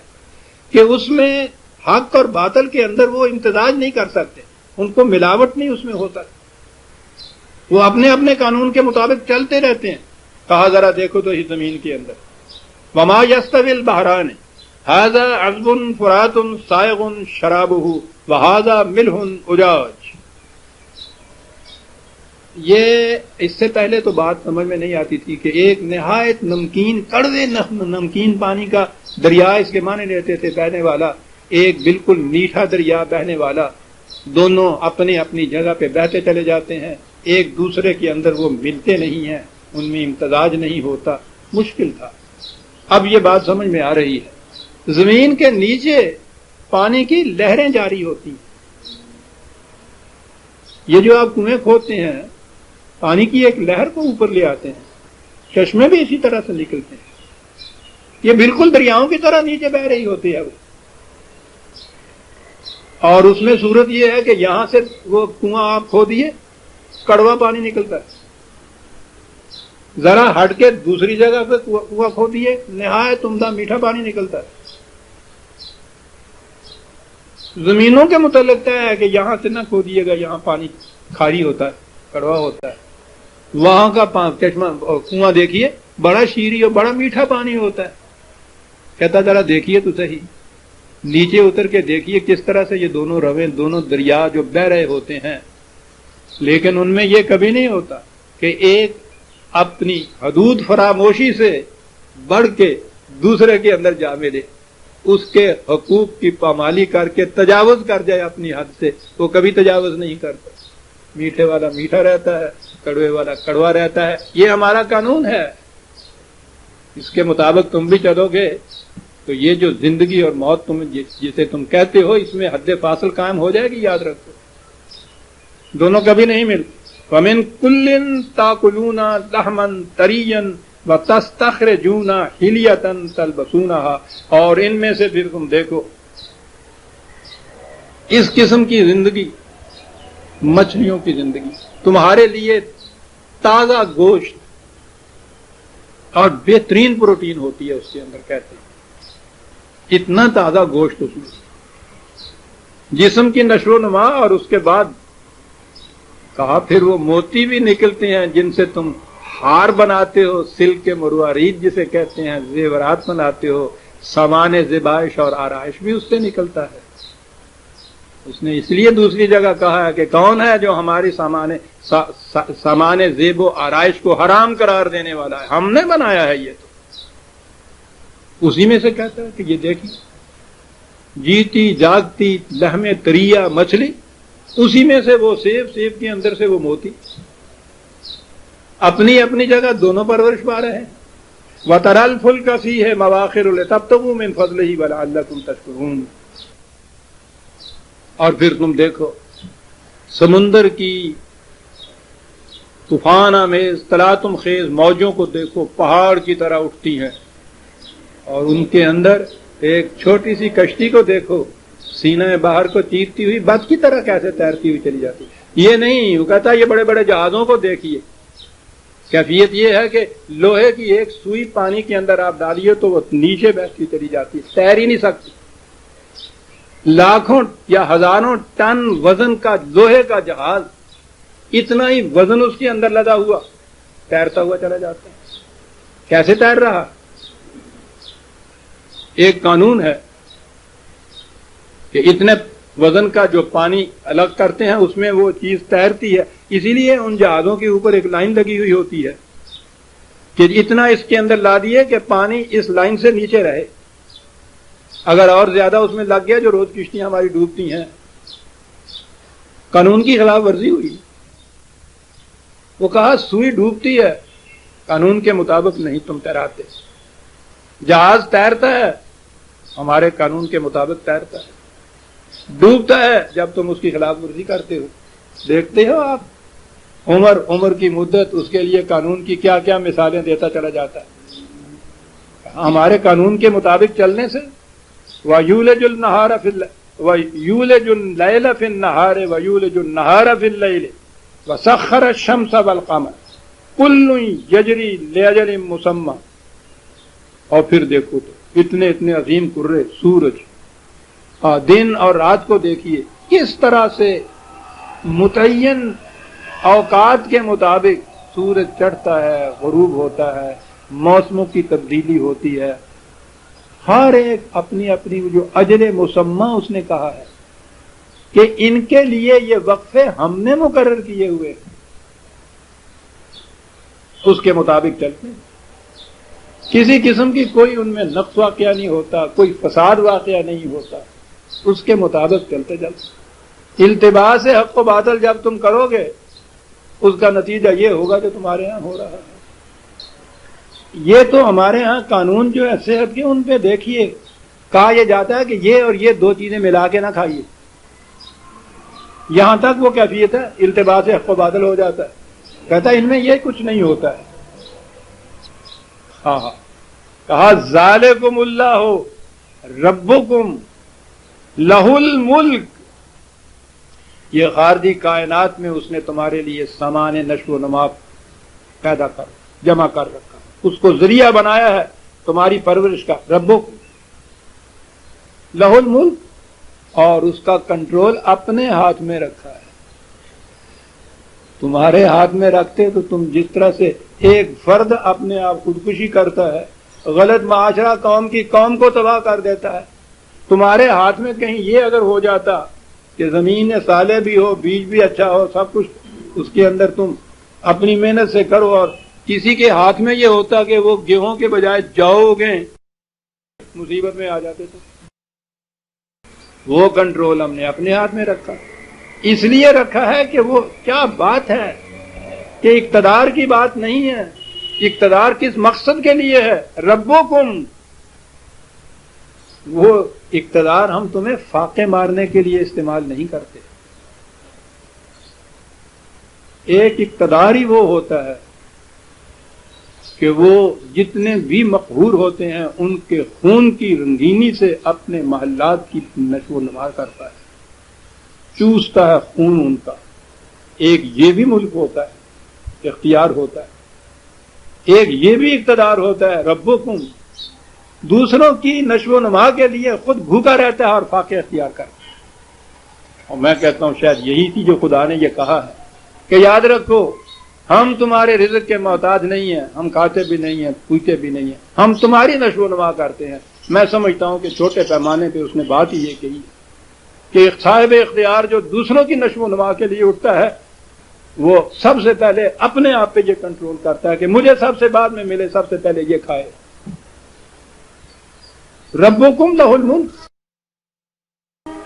کہ اس میں حق اور باطل کے اندر وہ امتزاج نہیں کر سکتے، ان کو ملاوٹ نہیں اس میں ہوتا، وہ اپنے اپنے قانون کے مطابق چلتے رہتے ہیں۔ کہا ذرا دیکھو تو اس زمین کے اندر وما یستوی البحران ھذا عذب فرات سائغ شرابہ وھذا ملح اجاج۔ یہ اس سے پہلے تو بات سمجھ میں نہیں آتی تھی کہ ایک نہایت نمکین کڑوے نمکین پانی کا دریا اس کے معنی لیتے تھے بہنے والا، ایک بالکل میٹھا دریا بہنے والا، دونوں اپنی اپنی جگہ پہ بہتے چلے جاتے ہیں، ایک دوسرے کے اندر وہ ملتے نہیں ہیں، ان میں امتزاج نہیں ہوتا، مشکل تھا۔ اب یہ بات سمجھ میں آ رہی ہے، زمین کے نیچے پانی کی لہریں جاری ہوتی ہیں۔ یہ جو آپ کنویں کھودتے ہیں پانی کی ایک لہر کو اوپر لے آتے ہیں، چشمے بھی اسی طرح سے نکلتے ہیں، یہ بالکل دریاؤں کی طرح نیچے بہ رہی ہوتی ہے وہ، اور اس میں صورت یہ ہے کہ یہاں سے وہ کنواں آپ کھودیے کڑوا پانی نکلتا ہے، ذرا ہٹ کے دوسری جگہ پہ کنواں کھودیے نہایت عمدہ میٹھا پانی نکلتا ہے۔ زمینوں کے متعلق طے ہے کہ یہاں سے نہ کھودیے گا، یہاں پانی کھاری ہوتا ہے، کڑوا ہوتا ہے، وہاں کا چشمہ کنواں دیکھیے بڑا شیریں اور بڑا میٹھا پانی ہوتا ہے۔ کہتا ذرا دیکھیے تو صحیح، نیچے اتر کے دیکھیے کس طرح سے یہ دونوں رویں، دونوں دریا جو بہ رہے ہوتے ہیں، لیکن ان میں یہ کبھی نہیں ہوتا کہ ایک اپنی حدود فراموشی سے بڑھ کے دوسرے کے اندر جا ملے، اس کے حقوق کی پامالی کر کے تجاوز کر جائے اپنی حد سے، وہ کبھی تجاوز نہیں کرتا، میٹھے والا میٹھا رہتا ہے، کڑوے والا کڑوا رہتا ہے۔ یہ ہمارا قانون ہے، اس کے مطابق تم بھی چلو گے تو یہ جو زندگی اور موت تم جسے تم کہتے ہو اس میں حد فاصل قائم ہو جائے گی، یاد رکھو، دونوں کبھی نہیں ملتے۔ وَمِن كُلٍّ تَأْكُلُونَ لَحْمًا طَرِيًّا وَتَسْتَخْرِجُونَ حِلْيَةً تَلْبَسُونَهَا، اور ان میں سے پھر تم دیکھو اس قسم کی زندگی، مچھلیوں کی زندگی، تمہارے لیے تازہ گوشت اور بہترین پروٹین ہوتی ہے اس کے اندر، کہتے ہیں اتنا تازہ گوشت اس میں، جسم کی نشو و نما، اور اس کے بعد کہا پھر وہ موتی بھی نکلتے ہیں جن سے تم ہار بناتے ہو، سلک مروارید جسے کہتے ہیں، زیورات بناتے ہو، سامان زیبائش اور آرائش بھی اس سے نکلتا ہے۔ اس نے اس لیے دوسری جگہ کہا ہے کہ کون ہے جو ہماری سامان زیب و آرائش کو حرام قرار دینے والا ہے، ہم نے بنایا ہے، یہ تو اسی میں سے کہتا ہے کہ یہ دیکھیے جیتی جاگتی لحم طریہ مچھلی، اسی میں سے وہ سیب، سیب کے اندر سے وہ موتی، اپنی اپنی جگہ دونوں پرورش پا رہے ہیں۔ وَتَرَى الْفُلْكَ فِيهِ مَوَاخِرُ لِتَبْتَغُوا مِنْ فَضْلِهِ وَلَعَلَّكُمْ تَشْكُرُونَ۔ اور پھر تم دیکھو سمندر کی طوفان آمیز تلاطم خیز موجوں کو دیکھو، پہاڑ کی طرح اٹھتی ہیں، اور ان کے اندر ایک چھوٹی سی کشتی کو دیکھو، سینہ باہر کو چیرتی ہوئی بت کی طرح کیسے تیرتی ہوئی چلی جاتی۔ یہ نہیں، وہ کہتا یہ بڑے بڑے جہازوں کو دیکھیے، کیفیت یہ ہے کہ لوہے کی ایک سوئی پانی کے اندر آپ ڈالیے تو وہ نیچے بیٹھتی چلی جاتی، تیر ہی نہیں سکتی۔ لاکھوں یا ہزاروں ٹن وزن کا لوہے کا جہاز، اتنا ہی وزن اس کے اندر لدا ہوا، تیرتا ہوا چلا جاتا ہے۔ کیسے تیر رہا؟ ایک قانون ہے کہ اتنے وزن کا جو پانی الگ کرتے ہیں اس میں وہ چیز تیرتی ہے، اسی لیے ان جہازوں کے اوپر ایک لائن لگی ہوئی ہوتی ہے کہ اتنا اس کے اندر لا دیے کہ پانی اس لائن سے نیچے رہے، اگر اور زیادہ اس میں لگ گیا، جو روز کشتیاں ہماری ڈوبتی ہیں، قانون کی خلاف ورزی ہوئی۔ وہ کہا سوئی ڈوبتی ہے، قانون کے مطابق نہیں تم تیراتے، جہاز تیرتا ہے ہمارے قانون کے مطابق تیرتا ہے، ڈوبتا ہے جب تم اس کی خلاف ورزی کرتے ہو۔ دیکھتے ہو آپ عمر کی مدت، اس کے لیے قانون کی کیا کیا مثالیں دیتا چلا جاتا ہے۔ ہمارے قانون کے مطابق چلنے سے وَيُولِجُ اللَّيْلَ فِي النَّهَارِ وَيُولِجُ النَّهَارَ فِي اللَّيْلِ وَسَخَّرَ الشَّمْسَ وَالْقَمَرَ كُلٌّ يَجْرِي لِأَجَلٍ مُّسَمًّى اور پھر دیکھو تو اتنے اتنے عظیم کرے سورج، دن اور رات کو دیکھیے کس طرح سے متعین اوقات کے مطابق سورج چڑھتا ہے، غروب ہوتا ہے، موسموں کی تبدیلی ہوتی ہے، ہر ایک اپنی اپنی جو اجر مسمى اس نے کہا ہے کہ ان کے لیے یہ وقفے ہم نے مقرر کیے ہوئے، اس کے مطابق چلتے ہیں۔ کسی قسم کی کوئی ان میں نقص واقعہ نہیں ہوتا، کوئی فساد واقعہ نہیں ہوتا، اس کے مطابق چلتے چلتے۔ التباس حق و باطل جب تم کرو گے اس کا نتیجہ یہ ہوگا جو تمہارے ہاں ہو رہا ہے۔ یہ تو ہمارے ہاں قانون جو ہے صحت کے، ان پہ دیکھیے کہا یہ جاتا ہے کہ یہ اور یہ دو چیزیں ملا کے نہ کھائیے، یہاں تک وہ کیفیت ہے، التباس حق و باطل ہو جاتا ہے، کہتا ہے ان میں یہ کچھ نہیں ہوتا ہے۔ ہاں کہا ذالکم اللہ ربکم لہ الملک، یہ خارجی کائنات میں اس نے تمہارے لیے سامان نشو و نما پیدا کر جمع کر رکھا، اس کو ذریعہ بنایا ہے تمہاری پرورش کا۔ ربکم لہ الملک، اور اس کا کنٹرول اپنے ہاتھ میں رکھا ہے۔ تمہارے ہاتھ میں رکھتے تو تم جس طرح سے ایک فرد اپنے آپ خودکشی کرتا ہے، غلط معاشرہ قوم کی قوم کو تباہ کر دیتا ہے، تمہارے ہاتھ میں کہیں یہ اگر ہو جاتا کہ زمین صالح بھی ہو، بیج بھی اچھا ہو، سب کچھ اس کے اندر تم اپنی محنت سے کرو، اور کسی کے ہاتھ میں یہ ہوتا کہ وہ گیہوں کے بجائے جاؤ گے، مصیبت میں آ جاتے تو وہ کنٹرول ہم نے اپنے ہاتھ میں رکھا۔ اس لیے رکھا ہے کہ وہ کیا بات ہے کہ اقتدار کی بات نہیں ہے، اقتدار کس مقصد کے لیے ہے؟ ربکم، وہ اقتدار ہم تمہیں فاقے مارنے کے لیے استعمال نہیں کرتے۔ ایک اقتدار ہی وہ ہوتا ہے کہ وہ جتنے بھی مقہور ہوتے ہیں ان کے خون کی رنگینی سے اپنے محلات کی نشو و نما کرتا ہے، چوستا ہے خون ان کا۔ ایک یہ بھی ملک ہوتا ہے، اختیار ہوتا ہے، ایک یہ بھی اقتدار ہوتا ہے ربکم، دوسروں کی نشو و نما کے لیے خود بھوکا رہتا ہے اور فاقے اختیار کرتا ہے۔ اور میں کہتا ہوں شاید یہی تھی جو خدا نے یہ کہا ہے کہ یاد رکھو ہم تمہارے رزق کے محتاج نہیں ہیں، ہم کھاتے بھی نہیں ہیں، پیتے بھی نہیں ہیں، ہم تمہاری نشو و نما کرتے ہیں۔ میں سمجھتا ہوں کہ چھوٹے پیمانے پہ اس نے بات ہی یہ کہی کہ صاحب اختیار جو دوسروں کی نشو و نما کے لیے اٹھتا ہے وہ سب سے پہلے اپنے آپ پہ یہ کنٹرول کرتا ہے کہ مجھے سب سے بعد میں ملے، سب سے پہلے یہ کھائے۔ ربکم لہ الملک،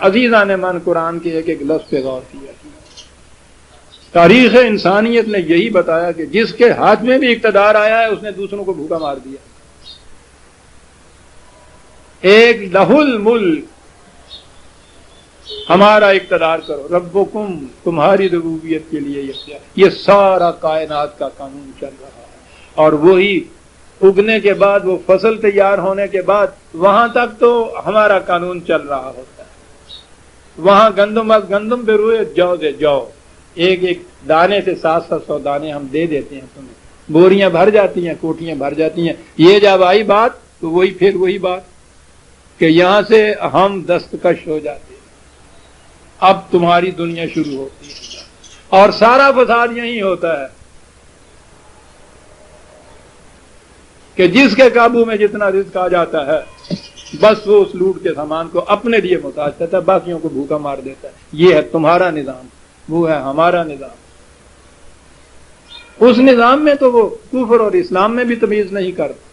عزیزان من قرآن کے ایک ایک لفظ پہ غور کیا۔ تاریخ انسانیت نے یہی بتایا کہ جس کے ہاتھ میں بھی اقتدار آیا ہے اس نے دوسروں کو بھوکا مار دیا۔ ایک لہ الملک، ہمارا اقتدار کرو، ربکم، تمہاری ربوبیت کے لیے یہ سارا کائنات کا قانون چل رہا ہے۔ اور وہی اگنے کے بعد، وہ فصل تیار ہونے کے بعد، وہاں تک تو ہمارا قانون چل رہا ہوتا ہے۔ وہاں گندم از گندم پہ روئے، جو سے جو، ایک ایک دانے سے 700 دانے ہم دے دیتے ہیں تمہیں، بوریاں بھر جاتی ہیں، کوٹیاں بھر جاتی ہیں۔ یہ جب آئی بات تو وہی پھر وہی بات کہ یہاں سے ہم دستکش ہو جاتے ہیں، اب تمہاری دنیا شروع ہوتی ہے، اور سارا فساد یہی ہوتا ہے کہ جس کے قابو میں جتنا رزق آ جاتا ہے بس وہ اس لوٹ کے سامان کو اپنے لیے محتاج کرتا ہے، باقیوں کو بھوکا مار دیتا ہے۔ یہ ہے تمہارا نظام، وہ ہے ہمارا نظام۔ اس نظام میں تو وہ کفر اور اسلام میں بھی تمیز نہیں کرتا۔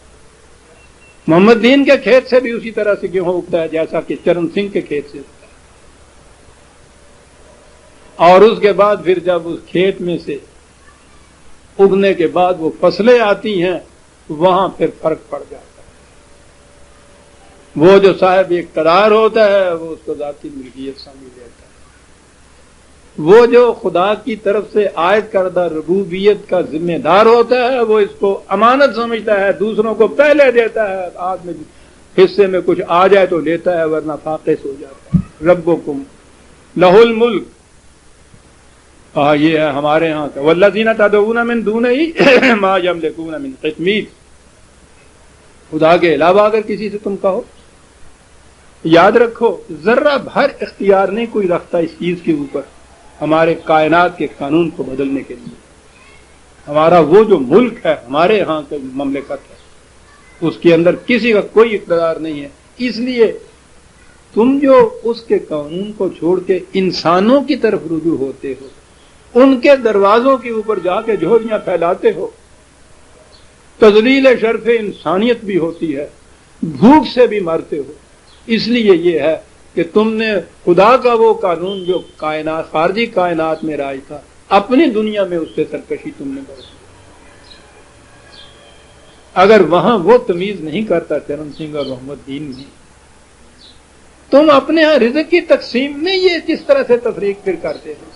محمد دین کے کھیت سے بھی اسی طرح سے گیہوں اگتا ہے جیسا کہ چرن سنگھ کے کھیت سے اگتا ہے، اور اس کے بعد پھر جب اس کھیت میں سے اگنے کے بعد وہ فصلیں آتی ہیں وہاں پھر فرق پڑ جاتا ہے۔ وہ جو صاحب اقتدار ہوتا ہے وہ اس کو ذاتی ملکیت سمجھ لیتا ہے، وہ جو خدا کی طرف سے عائد کردہ ربوبیت کا ذمہ دار ہوتا ہے وہ اس کو امانت سمجھتا ہے، دوسروں کو پہلے دیتا ہے، آج میں حصے میں کچھ آ جائے تو لیتا ہے ورنہ فاقس ہو جاتا ہے۔ ربکم لہ الملک، یہ ہے ہمارے ہاں کا۔ والذین تدعون من دونہ ما یملکون من قطمیر، خدا کے علاوہ اگر کسی سے تم کہو، یاد رکھو ذرہ بھر اختیار نہیں کوئی رکھتا اس چیز کے اوپر ہمارے کائنات کے قانون کو بدلنے کے لیے۔ ہمارا وہ جو ملک ہے، ہمارے ہاں کی مملکت ہے، اس کے اندر کسی کا کوئی اقتدار نہیں ہے۔ اس لیے تم جو اس کے قانون کو چھوڑ کے انسانوں کی طرف رجوع ہوتے ہو، ان کے دروازوں کے اوپر جا کے جھولیاں پھیلاتے ہو، تذلیل شرف انسانیت بھی ہوتی ہے، بھوک سے بھی مرتے ہو۔ اس لیے یہ ہے کہ تم نے خدا کا وہ قانون جو کائنات خارجی کائنات میں رائج تھا، اپنی دنیا میں اس سے سرکشی تم نے برتی۔ اگر وہاں وہ تمیز نہیں کرتا چرن سنگھ اور محمد دین نے، تم اپنے ہاں رزق کی تقسیم میں یہ جس طرح سے تفریق پھر کرتے ہو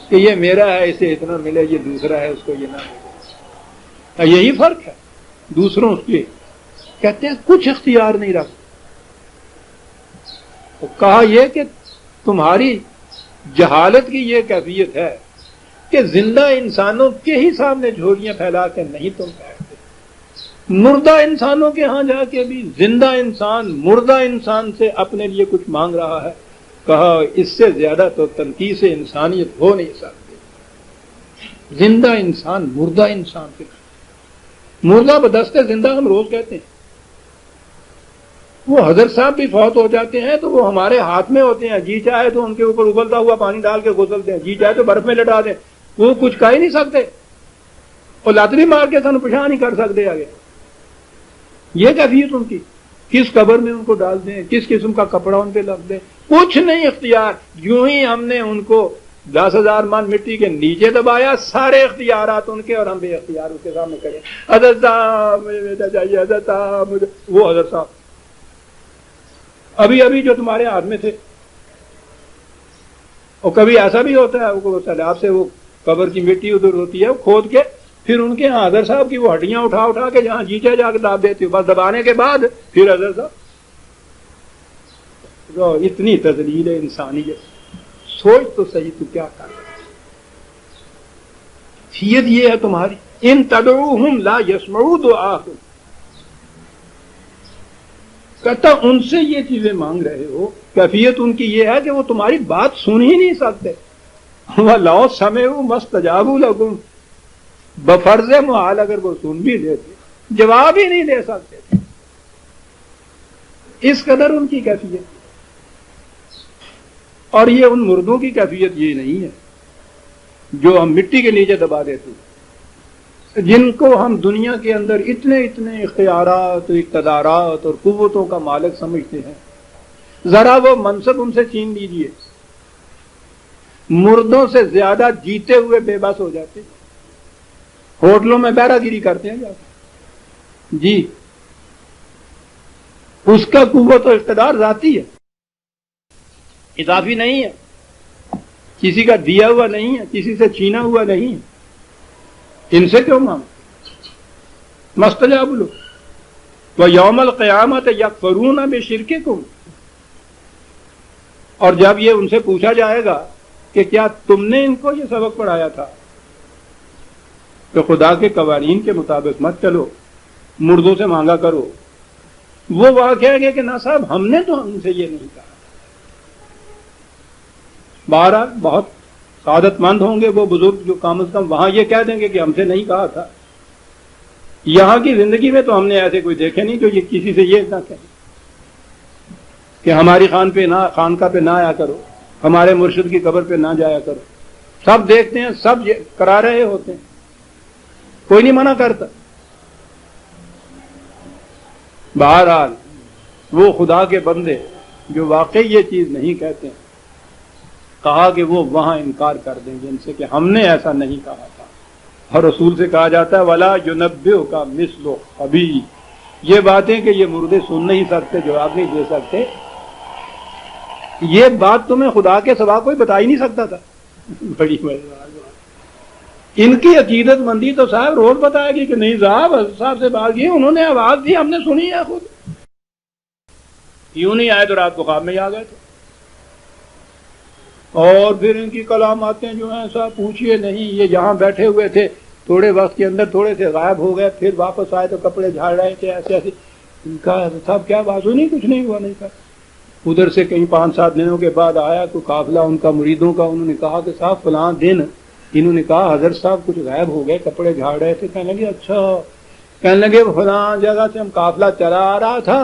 کہ یہ میرا ہے اسے اتنا ملے، یہ دوسرا ہے اس کو یہ نہ ملے، یہی فرق ہے دوسروں سے۔ کہتے ہیں کچھ اختیار نہیں رکھتے۔ کہا یہ کہ تمہاری جہالت کی یہ کیفیت ہے کہ زندہ انسانوں کے ہی سامنے جھولیاں پھیلا کے نہیں تم بیٹھتے، مردہ انسانوں کے ہاں جا کے بھی زندہ انسان مردہ انسان سے اپنے لیے کچھ مانگ رہا ہے۔ کہا اس سے زیادہ تو تنقیص انسانیت ہو نہیں سکتی۔ زندہ انسان مردہ انسان سے، مردہ بدستِ زندہ ہم روز کہتے ہیں۔ وہ حضرت صاحب بھی فوت ہو جاتے ہیں تو وہ ہمارے ہاتھ میں ہوتے ہیں، جی چاہے تو ان کے اوپر ابلتا ہوا پانی ڈال کے غسلتے ہیں، جی چاہے تو برف میں لٹا دیں، وہ کچھ کہہ ہی نہیں سکتے، اور لات بھی مار کے سن پچھا نہیں کر سکتے آگے۔ یہ کیفیت ان کی، کس قبر میں ان کو ڈال دیں، کس قسم کا کپڑا ان پہ لگ دیں، کچھ نہیں اختیار۔ یوں ہی ہم نے ان کو 10,000 من مٹی کے نیچے دبایا، سارے اختیارات ان کے، اور ہم بے اختیار اس کے سامنے کرے۔ حضرت صاحب مجھے بیٹا چاہیے، حضرت صاحب مجھے، وہ حضرت صاحب ابھی جو تمہارے ہاتھ میں تھے۔ اور کبھی ایسا بھی ہوتا ہے وہ سیلاب سے وہ قبر کی مٹی ادھر ہوتی ہے، وہ کھود کے پھر ان کے ہاں حضرت صاحب کی وہ ہڈیاں اٹھا کے جہاں جیچے جا کے داب دیتی ہو، بس دبانے کے بعد پھر حضرت صاحب۔ اتنی تذلیل ہے انسانیت، سوچ تو صحیح تو کیا کر رہا ہے۔ کیفیت یہ ہے تمہاری، ان تدعوہم لا یسمعوا دعاءکم، کہتا ان سے یہ چیزیں مانگ رہے ہو، کیفیت ان کی یہ ہے کہ وہ تمہاری بات سن ہی نہیں سکتے۔ وَلَوْ سَمِعُوا مَا اسْتَجَابُوا لَكُمْ، بفرض محال اگر وہ سن بھی لیتے جواب ہی نہیں دے سکتے تھے۔ اس قدر ان کی کیفیت، اور یہ ان مردوں کی کیفیت یہ نہیں ہے جو ہم مٹی کے نیچے دبا دیتے ہیں، جن کو ہم دنیا کے اندر اتنے اختیارات، اقتدارات اور قوتوں کا مالک سمجھتے ہیں۔ ذرا وہ منصب ان سے چھین لیجئے، مردوں سے زیادہ جیتے ہوئے بے بس ہو جاتے ہیں، ہوٹلوں میں بیرا گیری کرتے ہیں جاتے، جی اس کا قوت و اقتدار ذاتی ہے، اضافی نہیں ہے، کسی کا دیا ہوا نہیں ہے، کسی سے چھینا ہوا نہیں ہے۔ ان سے کیوں مانگ؟ مستجاب لو وَيَوْمَ الْقِيَامَةِ يَكْفُرُونَ بِشِرْكِكُمْ، اور جب یہ ان سے پوچھا جائے گا کہ کیا تم نے ان کو یہ سبق پڑھایا تھا کہ خدا کے قوانین کے مطابق مت چلو، مردوں سے مانگا کرو، وہ وہاں کہیں گے کہ نہ صاحب ہم نے تو ان سے یہ نہیں کہا۔ بہرحال بہت سعادت مند ہوں گے وہ بزرگ جو کم از کم وہاں یہ کہہ دیں گے کہ ہم سے نہیں کہا تھا۔ یہاں کی زندگی میں تو ہم نے ایسے کوئی دیکھے نہیں جو یہ کسی سے یہ نہ کہیں کہ ہماری خانقاہ پہ نہ آیا کرو، ہمارے مرشد کی قبر پہ نہ جایا کرو۔ سب دیکھتے ہیں، سب کرا رہے ہوتے ہیں، کوئی نہیں منع کرتا۔ بہرحال وہ خدا کے بندے جو واقعی یہ چیز نہیں کہتے ہیں، کہا کہ وہ وہاں انکار کر دیں گے ان سے کہ ہم نے ایسا نہیں کہا تھا۔ اور رسول سے کہا جاتا ہے وَلَا يُنَبِّئُكَ مِثْلُ خَبِيرٍ، یہ باتیں کہ یہ مردے سن نہیں سکتے، جواب نہیں دے سکتے، یہ بات تمہیں خدا کے سوا کوئی بتا ہی نہیں سکتا تھا۔ بڑی مزیدار بات، ان کی عقیدت مندی تو صاحب روز بتائے گی کہ نہیں صاحب حضرت صاحب سے بات کی، انہوں نے آواز دی، ہم نے سنی ہے خود، یوں نہیں آئے تو رات کو خواب میں ہی آ گئے تھے۔ اور پھر ان کی کلاماتیں جو ہیں صاحب پوچھئے نہیں، یہ یہاں بیٹھے ہوئے تھے، تھوڑے وقت کے اندر تھوڑے سے غائب ہو گئے، پھر واپس آئے تو کپڑے جھاڑ رہے تھے، ایسے ایسے ان کا حضرت صاحب کیا بات ہو؟ نہیں کچھ نہیں ہوا، نہیں کہا. ادھر سے کہیں 5-7 دنوں کے بعد آیا تو قافلہ ان کا مریدوں کا، انہوں نے کہا کہ صاحب فلاں دن انہوں نے کہا حضرت صاحب کچھ غائب ہو گئے، کپڑے جھاڑ رہے تھے. کہنے لگے اچھا، کہنے لگے فلاں جگہ سے ہم قافلہ چلا آ رہا تھا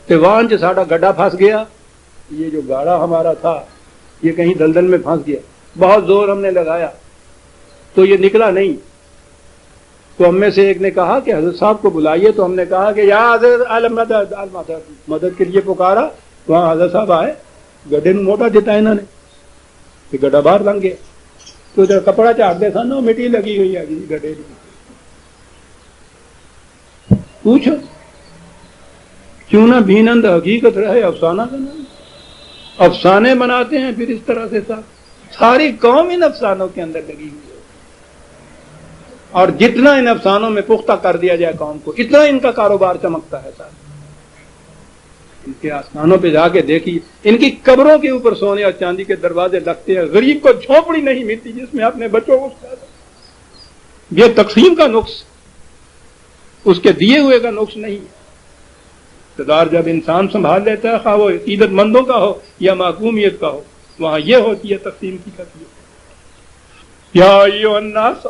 تو وہاں سے ساڑا گڈھا پھنس گیا. یہ جو گاڑا ہمارا تھا یہ کہیں دلدل میں پھنس گیا، بہت زور ہم نے لگایا تو یہ نکلا نہیں. تو ہم میں سے ایک نے کہا کہ حضرت صاحب کو بلائیے. تو ہم نے کہا کہ یا حضرت المدد مدد کے لیے پکارا. وہاں حضرت صاحب آئے، گڈھے نو موٹا دیتا انہوں نے کہ گڈھا باہر لنگ گیا. تو ادھر کپڑا چاڑتے سن مٹی لگی ہوئی ہے گڈھے کی. پوچھو کیوں نہ بینند حقیقت رہے افسانہ کا نام. افسانے بناتے ہیں پھر اس طرح سے ساری قوم ان افسانوں کے اندر لگی ہوئی ہے. اور جتنا ان افسانوں میں پختہ کر دیا جائے قوم کو، اتنا ان کا کاروبار چمکتا ہے. ساتھ ان کے آسمانوں پہ جا کے دیکھیے، ان کی قبروں کے اوپر سونے اور چاندی کے دروازے لگتے ہیں. غریب کو جھونپڑی نہیں ملتی جس میں اپنے بچوں کو. یہ تقسیم کا نقص، اس کے دیے ہوئے کا نقص نہیں ہے. اقتدار جب انسان سنبھال لیتا ہے، خواہ وہ عقیدت مندوں کا ہو یا معقومیت کا ہو، وہاں یہ ہوتی ہے تقسیم کی کیفیت. یا ایھا الناس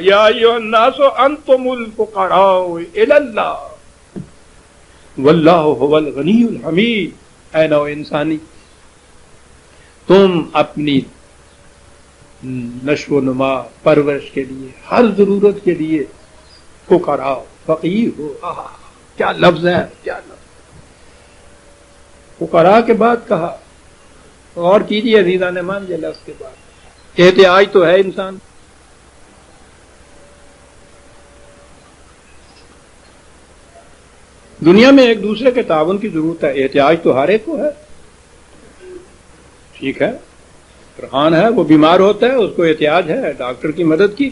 یا ایھا الناس انتم الفقراء الی اللہ واللہ هو الغنی الحمید. اے نوع انسانی، تم اپنی نشو و نما پرورش کے لیے، ہر ضرورت کے لیے فقراء، فقیر ہو. کیا لفظ ہے، کیا لفظ. فقراء کے بعد کہا، غور کیجیے عزیزان مان، یہ لفظ کے بعد احتیاج تو ہے انسان. دنیا میں ایک دوسرے کے تعاون کی ضرورت ہے. احتیاج تو ہر ایک کو ہے. ٹھیک ہے، فرحان ہے، وہ بیمار ہوتا ہے، اس کو احتیاج ہے ڈاکٹر کی مدد کی،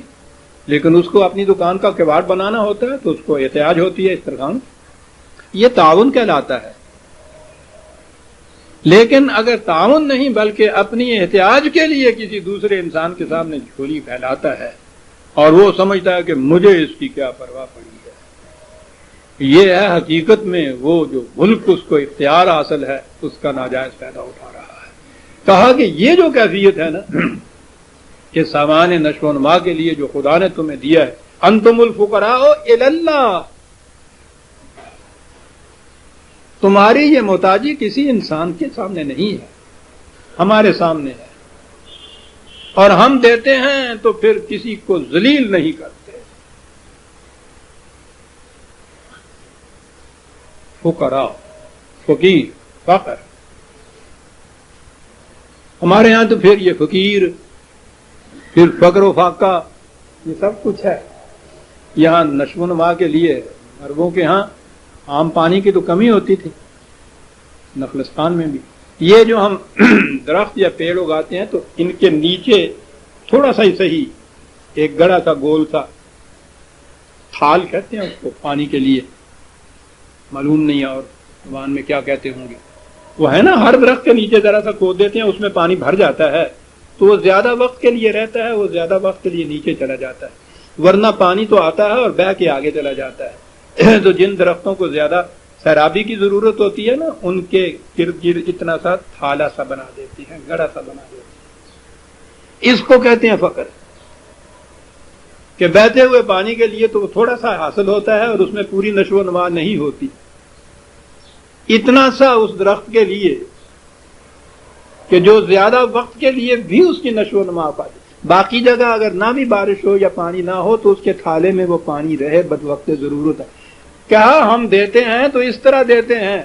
لیکن اس کو اپنی دکان کا کباڑ بنانا ہوتا ہے تو اس کو احتیاج ہوتی ہے. اس طرح یہ تعاون کہلاتا ہے. لیکن اگر تعاون نہیں بلکہ اپنی احتیاج کے لیے کسی دوسرے انسان کے سامنے جھولی پھیلاتا ہے اور وہ سمجھتا ہے کہ مجھے اس کی کیا پرواہ پڑی ہے، یہ ہے حقیقت میں وہ جو ملک اس کو اختیار حاصل ہے اس کا ناجائز فائدہ اٹھا رہا ہے. کہا کہ یہ جو کیفیت ہے نا، کہ سامان نشو و نما کے لیے جو خدا نے تمہیں دیا ہے، انتم الفقراء الی اللہ، تمہاری یہ محتاجی کسی انسان کے سامنے نہیں ہے، ہمارے سامنے ہے. اور ہم دیتے ہیں تو پھر کسی کو ذلیل نہیں کرتے. فقراء، فقیر، فقر. ہمارے ہاں تو پھر یہ فقیر، پھر فقر و فاقہ، یہ سب کچھ ہے. یہاں نشو و نما کے لیے عربوں کے ہاں عام پانی کی تو کمی ہوتی تھی، نخلستان میں بھی. یہ جو ہم درخت یا پیڑ اگاتے ہیں تو ان کے نیچے تھوڑا سا ہی صحیح ایک گڑا سا گول سا تھال کہتے ہیں اس کو، پانی کے لیے، معلوم نہیں اور زبان میں کیا کہتے ہوں گے. وہ ہے نا، ہر درخت کے نیچے ذرا سا کھود دیتے ہیں، اس میں پانی بھر جاتا ہے تو وہ زیادہ وقت کے لیے رہتا ہے، وہ زیادہ وقت کے لیے نیچے چلا جاتا ہے. ورنہ پانی تو آتا ہے اور بہہ کے آگے چلا جاتا ہے. تو جن درختوں کو زیادہ سیرابی کی ضرورت ہوتی ہے نا، ان کے گرد گرد اتنا سا تھالا سا بنا دیتی ہیں، گڑا سا بنا دیتی ہیں. اس کو کہتے ہیں فقر، کہ بہتے ہوئے پانی کے لیے تو تھوڑا سا حاصل ہوتا ہے اور اس میں پوری نشو و نما نہیں ہوتی. اتنا سا اس درخت کے لیے کہ جو زیادہ وقت کے لیے بھی اس کی نشو و نما پاتی. باقی جگہ اگر نہ بھی بارش ہو یا پانی نہ ہو تو اس کے تھالے میں وہ پانی رہے بد وقت ضرورت ہے. کیا ہم دیتے ہیں تو اس طرح دیتے ہیں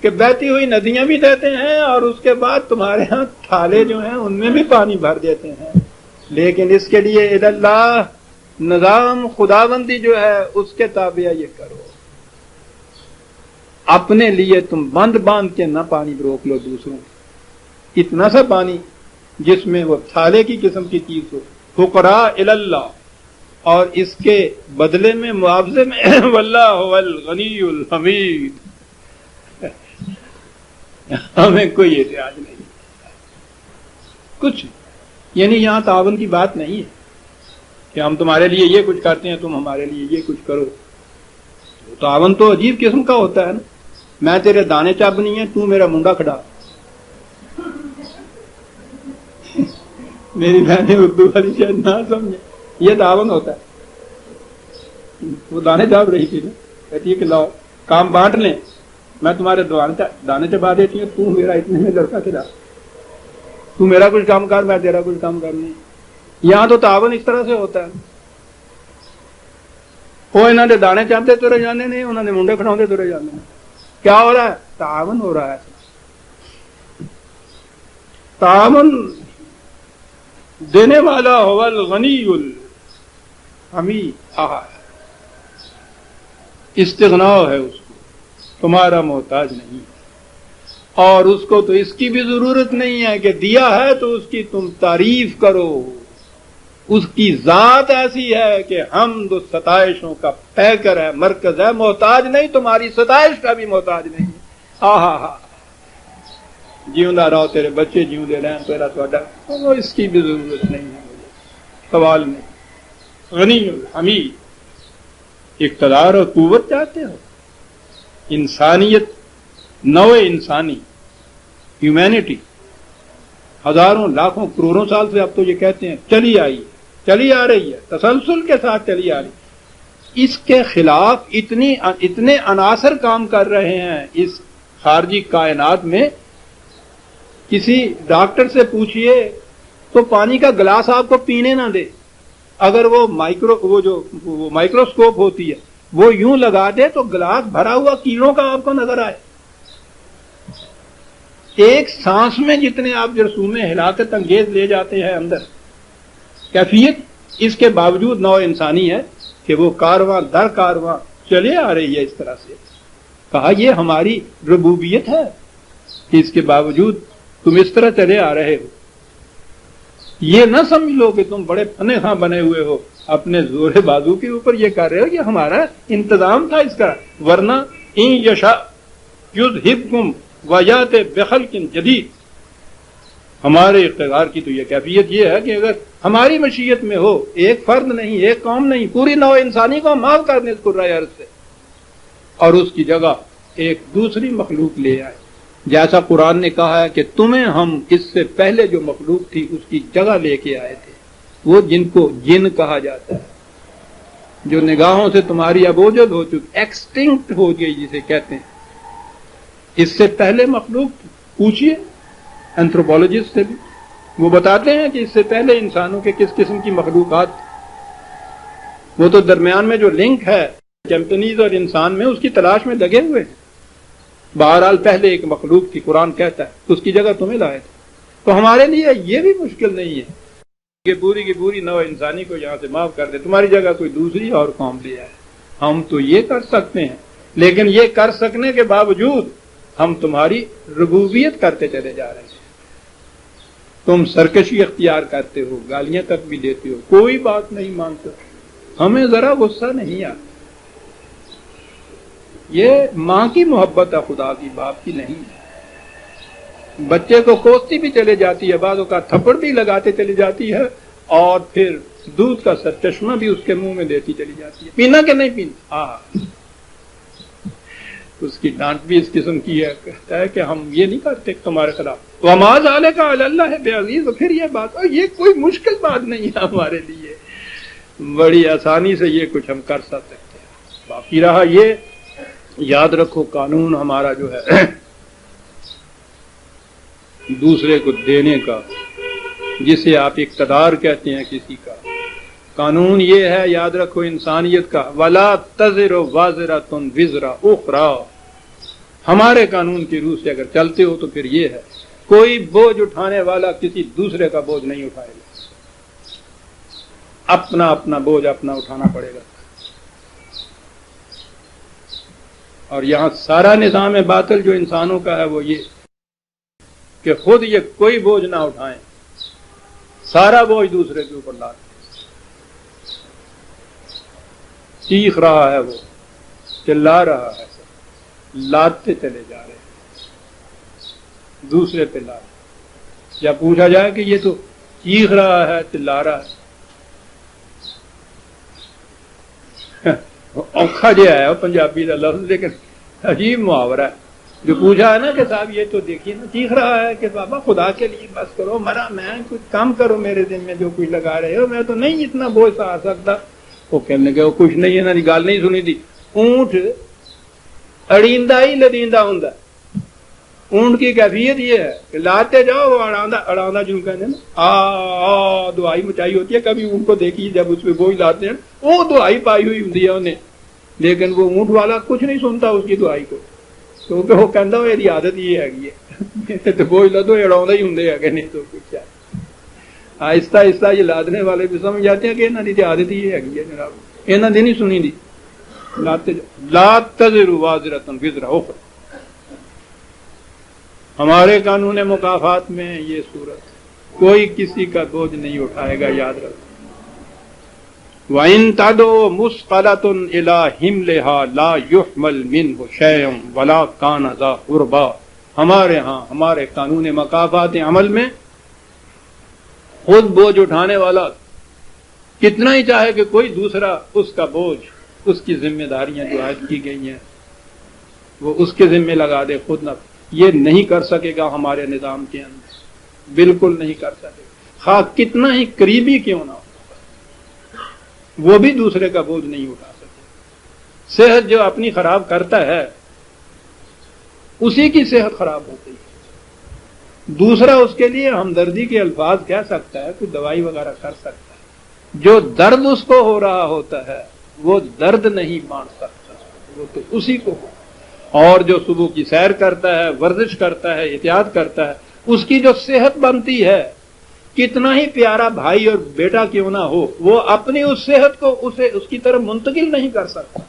کہ بہتی ہوئی ندیاں بھی دیتے ہیں اور اس کے بعد تمہارے ہاں تھالے جو ہیں ان میں بھی پانی بھر دیتے ہیں. لیکن اس کے لیے الی اللہ، نظام خداوندی جو ہے اس کے تابع یہ کرو. اپنے لیے تم بند باندھ کے نہ پانی روک لو دوسروں کو. اتنا سا پانی جس میں وہ تھالے کی قسم کی چیز ہو. فقراء الی اللہ، اور اس کے بدلے میں معاوضے میں واللہ هو الغنی الحمید. ہمیں کوئی احتیاج نہیں کچھ، یعنی یہاں تعاون کی بات نہیں ہے کہ ہم تمہارے لیے یہ کچھ کرتے ہیں تم ہمارے لیے یہ کچھ کرو. تعاون تو عجیب قسم کا ہوتا ہے نا. میں تیرے دانے چبنی ہے، تو میرا منڈا کھڑا. میری بہنیں اردو والی شاید نہ سمجھے، یہ تعاون ہوتا ہے. وہ دانے چاب رہی تھی نا، کہتی ہے کہ لاؤ کام بانٹ لیں، میں تمہارے دانے چبا دیتی ہوں، تو میرا اتنے میں لڑکا کھلا، تو میرا کچھ کام کر، میں تیرا کچھ کام کر نہیں. یہاں تو تعاون اس طرح سے ہوتا ہے. وہ انہوں نے دانے چاہتے ترے جانے نہیں، انہوں نے منڈے کھڑاؤں ترے جانے. کیا ہو رہا ہے؟ تعاون ہو رہا ہے. تعاون دینے والا هو الغنی الحمید. استغنا ہے اس کو، تمہارا محتاج نہیں. اور اس کو تو اس کی بھی ضرورت نہیں ہے کہ دیا ہے تو اس کی تم تعریف کرو. اس کی ذات ایسی ہے کہ حمد و ستائشوں کا پیکر ہے، مرکز ہے. محتاج نہیں، تمہاری ستائش کا بھی محتاج نہیں. جیوندا رہو، تیرے بچے جیوندے رہیں، تیرا وہ اس کی بھی ضرورت نہیں ہے. سوال نہیں. غنی الحمید. اقتدار اور قوت چاہتے ہو؟ انسانیت، نوع انسانی، ہیومینٹی ہزاروں لاکھوں کروڑوں سال سے اب تو یہ کہتے ہیں چلی آئی، چلی آ رہی ہے، تسلسل کے ساتھ چلی آ رہی. اس کے خلاف اتنے عناصر کام کر رہے ہیں اس خارجی کائنات میں. کسی ڈاکٹر سے پوچھئے تو پانی کا گلاس آپ کو پینے نہ دے. اگر وہ مائکروسکوپ ہوتی ہے وہ یوں لگا دے تو گلاس بھرا ہوا کیڑوں کا آپ کو نظر آئے. ایک سانس میں جتنے آپ جرثومے ہلاکت انگیز لے جاتے ہیں اندر، کیفیت اس کے باوجود نوع انسانی ہے کہ وہ کارواں در کارواں چلے آ رہی ہے. اس طرح سے کہا یہ ہماری ربوبیت ہے کہ اس کے باوجود تم اس طرح چلے آ رہے ہو. یہ نہ سمجھ لو کہ تم بڑے فنے خاں بنے ہوئے ہو، اپنے زور بازو کے اوپر یہ کر رہے ہو. یہ ہمارا انتظام تھا اس کا. ورنہ ان یشاء یذھبکم ویات بخلق جدید. ہمارے اقتدار کی تو یہ کیفیت یہ ہے کہ اگر ہماری مشیت میں ہو، ایک فرد نہیں، ایک قوم نہیں، پوری نوع انسانی کو معاف کرنے اس قرۂ ارض سے، اور اس کی جگہ ایک دوسری مخلوق لے آئے. جیسا قرآن نے کہا ہے کہ تمہیں ہم اس سے پہلے جو مخلوق تھی اس کی جگہ لے کے آئے تھے، وہ جن کو جن کہا جاتا ہے، جو نگاہوں سے تمہاری اب اوجد ہو چکی، ایکسٹنکٹ ہو گئی جسے کہتے ہیں. اس سے پہلے مخلوق پوچھئے اینتھروپولوجسٹ سے بھی، وہ بتاتے ہیں کہ اس سے پہلے انسانوں کے کس قسم کی مخلوقات. وہ تو درمیان میں جو لنک ہے چیمپئنیز اور انسان میں، اس کی تلاش میں لگے ہوئے ہیں. بہرحال پہلے ایک مخلوق کی قرآن کہتا ہے، اس کی جگہ تمہیں لائے تھے. تو ہمارے لیے یہ بھی مشکل نہیں ہے کہ پوری کی پوری نوع انسانی کو یہاں سے معاف کر دے، تمہاری جگہ کوئی دوسری اور قوم لے آئے. ہم تو یہ کر سکتے ہیں، لیکن یہ کر سکنے کے باوجود ہم تمہاری ربوبیت کرتے چلے جا رہے ہیں. تم سرکشی اختیار کرتے ہو، گالیاں تک بھی دیتے ہو، کوئی بات نہیں مانتے. ہمیں ذرا غصہ نہیں آتا. یہ ماں کی محبت ہے، خدا کی، باپ کی نہیں. بچے کو کوستی بھی چلے جاتی ہے، بعضوں کا تھپڑ بھی لگاتے چلی جاتی ہے، اور پھر دودھ کا سرچشمہ بھی اس کے منہ میں دیتی چلی جاتی ہے. پینا کہ نہیں پینا؟ اس کی ڈانٹ بھی اس قسم کی ہے. کہتا ہے کہ ہم یہ نہیں کرتے تمہارے خلاف. وما ذلک علی اللہ بعزیز. پھر یہ بات، اور یہ کوئی مشکل بات نہیں ہے ہمارے لیے، بڑی آسانی سے یہ کچھ ہم کر سکتے ہیں. باقی رہا یہ یاد رکھو، قانون ہمارا جو ہے دوسرے کو دینے کا، جسے آپ اقتدار کہتے ہیں کسی کا، قانون یہ ہے، یاد رکھو، انسانیت کا. وَلَا تَزِرُ وَازِرَةٌ وِزْرَ أُخْرَىٰ. ہمارے قانون کی روح سے اگر چلتے ہو تو پھر یہ ہے، کوئی بوجھ اٹھانے والا کسی دوسرے کا بوجھ نہیں اٹھائے گا. اپنا اپنا بوجھ اپنا اٹھانا پڑے گا. اور یہاں سارا نظام باطل جو انسانوں کا ہے وہ یہ کہ خود یہ کوئی بوجھ نہ اٹھائیں، سارا بوجھ دوسرے کے اوپر لاتے. چیخ رہا ہے، وہ چلا رہا ہے، لاتے چلے جا رہے ہیں دوسرے پہ لا. یا پوچھا جائے کہ یہ تو چیخ رہا ہے، چلا رہا ہے، اوکھا جو ہے پنجابی کا لفظ لیکن عجیب محاورہ ہے. جو پوچھا ہے نا کہ صاحب یہ تو دیکھیے نا چیخ رہا ہے کہ بابا خدا کے لیے بس کرو مرا میں کچھ کام کرو میرے دل میں جو کچھ لگا رہے ہو میں تو نہیں اتنا بوجھ سا آ سکتا. وہ کہنے کہ وہ کچھ نہیں ہے نا گال نہیں سنی تھی. اونٹ اڑیندا ہی لدیندا ہوں. اونٹ کی کیفیت یہ ہے کہ لاتے جاؤ وہ اڑاندہ جو کہتے ہیں نا دعائی مچائی ہوتی ہے. کبھی اونٹ کو دیکھیے جب اس پہ بوجھ لاتے ہیں وہ دعائی پائی ہوئی ہوتی ہے انہیں, لیکن وہ اونٹ والا کچھ نہیں سنتا اس کی دعائی کو کیونکہ وہ کہتا ہو میری عادت یہ ہے تو بوجھ لدو اڑاؤں ہی ہوں کہ نہیں تو کچھ ہے. آہستہ آہستہ یہ لادنے والے بھی سمجھ جاتے ہیں کہ انہوں کی عادت یہ ہے جناب, انہوں نے نہیں سنی دی. لا تزر وازرۃ وزر اخرى, ہمارے قانون مکافات میں یہ صورت کوئی کسی کا بوجھ نہیں اٹھائے گا, یاد رکھو. وَإِن تَدْعُ مُثْقَلَةٌ إِلَىٰ حِمْلِهَا لَا يُحْمَلْ مِنْهُ شَيْءٌ وَلَا كَانَ ذَا قُرْبَىٰ. ہمارے ہاں ہمارے قانون مکافات عمل میں خود بوجھ اٹھانے والا کتنا ہی چاہے کہ کوئی دوسرا اس کا بوجھ, اس کی ذمہ داریاں جو عائد کی گئی ہیں وہ اس کے ذمہ لگا دے, خود نہ, یہ نہیں کر سکے گا ہمارے نظام کے اندر, بالکل نہیں کر سکے گا. خواہ کتنا ہی قریبی کیوں نہ ہو وہ بھی دوسرے کا بوجھ نہیں اٹھا سکے. صحت جو اپنی خراب کرتا ہے اسی کی صحت خراب ہوتی ہے. دوسرا اس کے لیے ہمدردی کے الفاظ کہہ سکتا ہے, کوئی دوائی وغیرہ کر سکتا ہے. جو درد اس کو ہو رہا ہوتا ہے وہ درد نہیں مان سکتا, وہ تو اسی کو ہو. اور جو صبح کی سیر کرتا ہے, ورزش کرتا ہے, احتیاط کرتا ہے, اس کی جو صحت بنتی ہے کتنا ہی پیارا بھائی اور بیٹا کیوں نہ ہو وہ اپنی اس صحت کو اس کی طرف منتقل نہیں کر سکتا.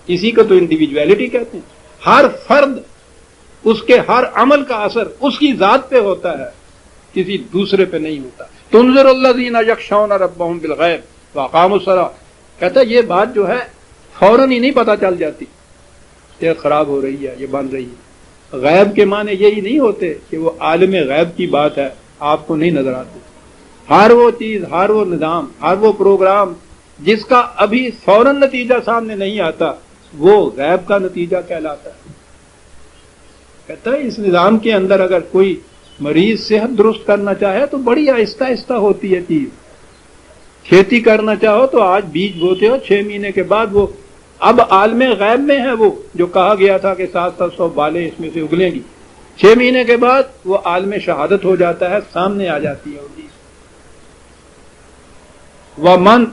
اسی کو تو انڈیویجویلٹی کہتے ہیں. ہر فرد اس کے ہر عمل کا اثر اس کی ذات پہ ہوتا ہے, کسی دوسرے پہ نہیں ہوتا. تنذر الذین یخشون ربهم بالغیب واقاموا الصلاۃ, کہتا ہے یہ بات جو ہے فوراً ہی نہیں پتہ چل جاتی کہ خراب ہو رہی ہے, یہ بن رہی ہے. غیب کے معنی یہی نہیں ہوتے کہ وہ عالم غیب کی بات ہے آپ کو نہیں نظر آتی. ہر وہ چیز, ہر وہ نظام, ہر وہ پروگرام جس کا ابھی فوراً نتیجہ سامنے نہیں آتا وہ غیب کا نتیجہ کہلاتا ہے. کہتا ہے اس نظام کے اندر اگر کوئی مریض صحت درست کرنا چاہے تو بڑی آہستہ آہستہ ہوتی ہے چیز. کھیتی کرنا چاہو تو آج بیج بوتے ہو 6 مہینے کے بعد وہ اب عالم غیب میں ہے, وہ جو کہا گیا تھا کہ 700 بالیں اس میں سے اگلیں گی, 6 مہینے کے بعد وہ عالم شہادت ہو جاتا ہے, سامنے آ جاتی ہے وہ چیز.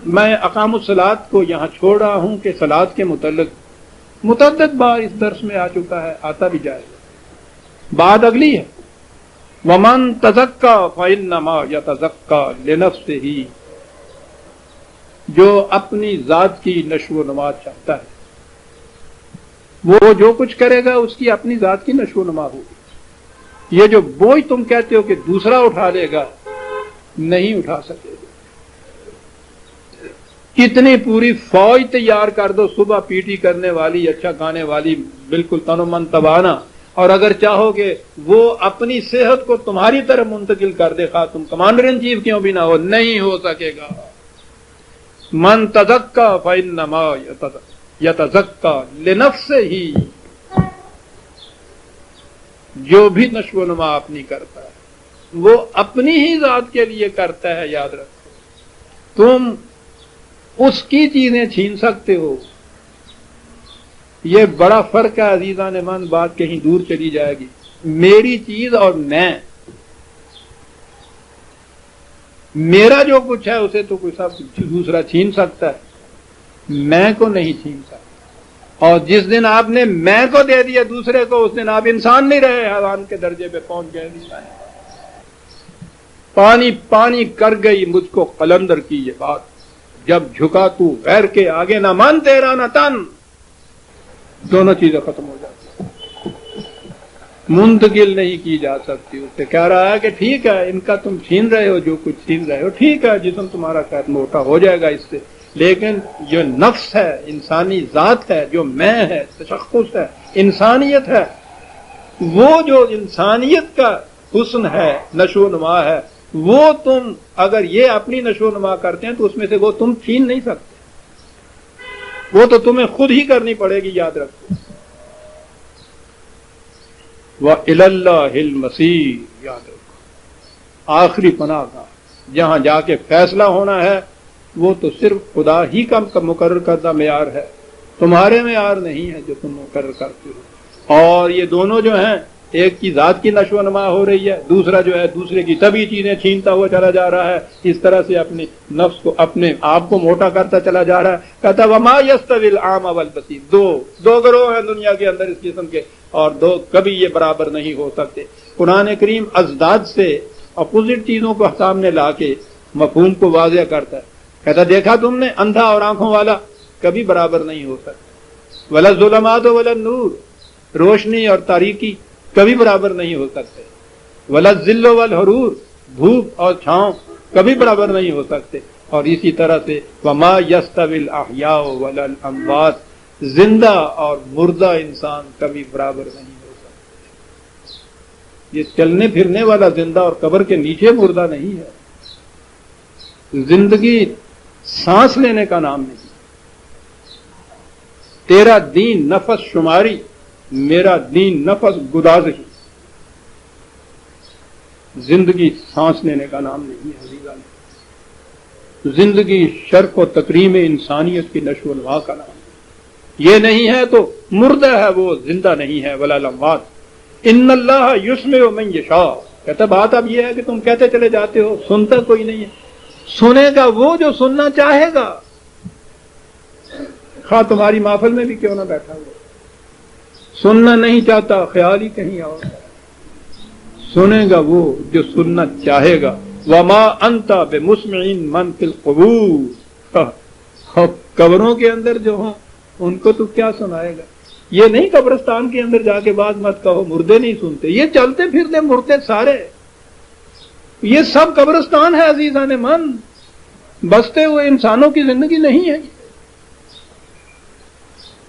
میں اقام الصلاۃ کو یہاں چھوڑ رہا ہوں کہ صلاۃ کے متعلق متعدد بار اس درس میں آ چکا ہے, آتا بھی جائے گا. بات اگلی ہے ومن تزکا فإنما یتزکا لنفسہ, جو اپنی ذات کی نشو و نما چاہتا ہے وہ جو کچھ کرے گا اس کی اپنی ذات کی نشو و نما ہوگی. یہ جو بوجھ تم کہتے ہو کہ دوسرا اٹھا لے گا, نہیں اٹھا سکے گا. کتنی پوری فوج تیار کر دو, صبح پی ٹی کرنے والی, اچھا کھانے والی, بالکل تن و من توانا, اور اگر چاہو کہ وہ اپنی صحت کو تمہاری طرف منتقل کر دے, خواہ تم کمانڈر ان چیف کیوں بھی نہ ہو, نہیں ہو سکے گا. من تزکا فإنما یتزکا لنفسہ, جو بھی نشو و نما اپنی کرتا ہے وہ اپنی ہی ذات کے لیے کرتا ہے. یاد رکھو تم اس کی چیزیں چھین سکتے ہو. یہ بڑا فرق ہے عزیزان من, بات کہیں دور چلی جائے گی. میری چیز اور میں, میرا جو کچھ ہے اسے تو کوئی سب دوسرا چھین سکتا ہے, میں کو نہیں چھین سکتا. اور جس دن آپ نے میں کو دے دیا دوسرے کو, اس دن آپ انسان نہیں رہے, حیوان کے درجے پہ پہنچ گئے. پانی پانی کر گئی مجھ کو قلندر کی یہ بات, جب جھکا تو غیر کے آگے نہ من تیرا نہ تن, دونوں چیزیں ختم ہو جاتی, منتقل نہیں کی جا سکتی. اس سے کہہ رہا ہے کہ ٹھیک ہے ان کا تم چھین رہے ہو, جو کچھ چھین رہے ہو ٹھیک ہے, جسم تمہارا خیر موٹا ہو جائے گا اس سے, لیکن جو نفس ہے, انسانی ذات ہے, جو میں ہے, تشخص ہے, انسانیت ہے, وہ جو انسانیت کا حسن ہے, نشو و نما ہے, وہ تم اگر یہ اپنی نشو و نما کرتے ہیں تو اس میں سے وہ تم چھین نہیں سکتے. وہ تو تمہیں خود ہی کرنی پڑے گی، یاد رکھو۔ وَإِلَى اللَّهِ الْمَصِيرُ، یاد رکھو، آخری پناہ گاہ جہاں جا کے فیصلہ ہونا ہے وہ تو صرف خدا ہی کا مقرر کردہ معیار ہے، تمہارے معیار نہیں ہے جو تم مقرر کرتے ہو۔ اور یہ دونوں جو ہیں، ایک کی ذات کی نشو و نما ہو رہی ہے، دوسرا جو ہے دوسرے کی طبعی چیزیں چھینتا ہوا چلا جا رہا ہے، اس طرح سے اپنے نفس کو، اپنے آپ کو موٹا کرتا چلا جا رہا ہے۔ کہتا وما یستوی العام والبصیر، دو گروہ ہیں دنیا کے اندر اس قسم کے، اور دو کبھی یہ برابر نہیں ہو سکتے۔ قرآن کریم ازداد سے اپوزٹ چیزوں کو سامنے لا کے مفہوم کو واضح کرتا ہے۔ کہتا دیکھا تم نے، اندھا اور آنکھوں والا کبھی برابر نہیں ہو سکتا، ولا الظلمات ولا النور، روشنی اور تاریکی کبھی برابر نہیں ہو سکتے، ولا الظل والحرور، دھوپ اور چھاؤں کبھی برابر نہیں ہو سکتے۔ اور اسی طرح سے وما یستوی الاحیاء ولا الاموات، زندہ اور مردہ انسان کبھی برابر نہیں ہو سکتے۔ یہ چلنے پھرنے والا زندہ اور قبر کے نیچے مردہ نہیں ہے۔ زندگی سانس لینے کا نام نہیں، تیرا دین نفس شماری، میرا دین نفس گدازی، زندگی سانس لینے کا نام نہیں ہے عزیزان۔ زندگی شرف و تکریم انسانیت کی نشو و نما کا نام ہے۔ یہ نہیں ہے تو مردہ ہے، وہ زندہ نہیں ہے۔ ولا الاموات، ان اللہ یسمع من یشاء، کہتا بات اب یہ ہے کہ تم کہتے چلے جاتے ہو سنتا کوئی نہیں ہے، سنے گا وہ جو سننا چاہے گا، خواہ تمہاری محفل میں بھی کیوں نہ بیٹھا ہو۔ سننا نہیں چاہتا، خیال ہی کہیں اور، سنے گا وہ جو سننا چاہے گا۔ وما انت بمسمع من فی القبور، قبروں کے اندر جو ہوں ان کو تو کیا سنائے گا۔ یہ نہیں قبرستان کے اندر جا کے بات مت کہو مردے نہیں سنتے، یہ چلتے پھرتے مردے سارے، یہ سب قبرستان ہے عزیزان من، بستے ہوئے انسانوں کی زندگی نہیں ہے۔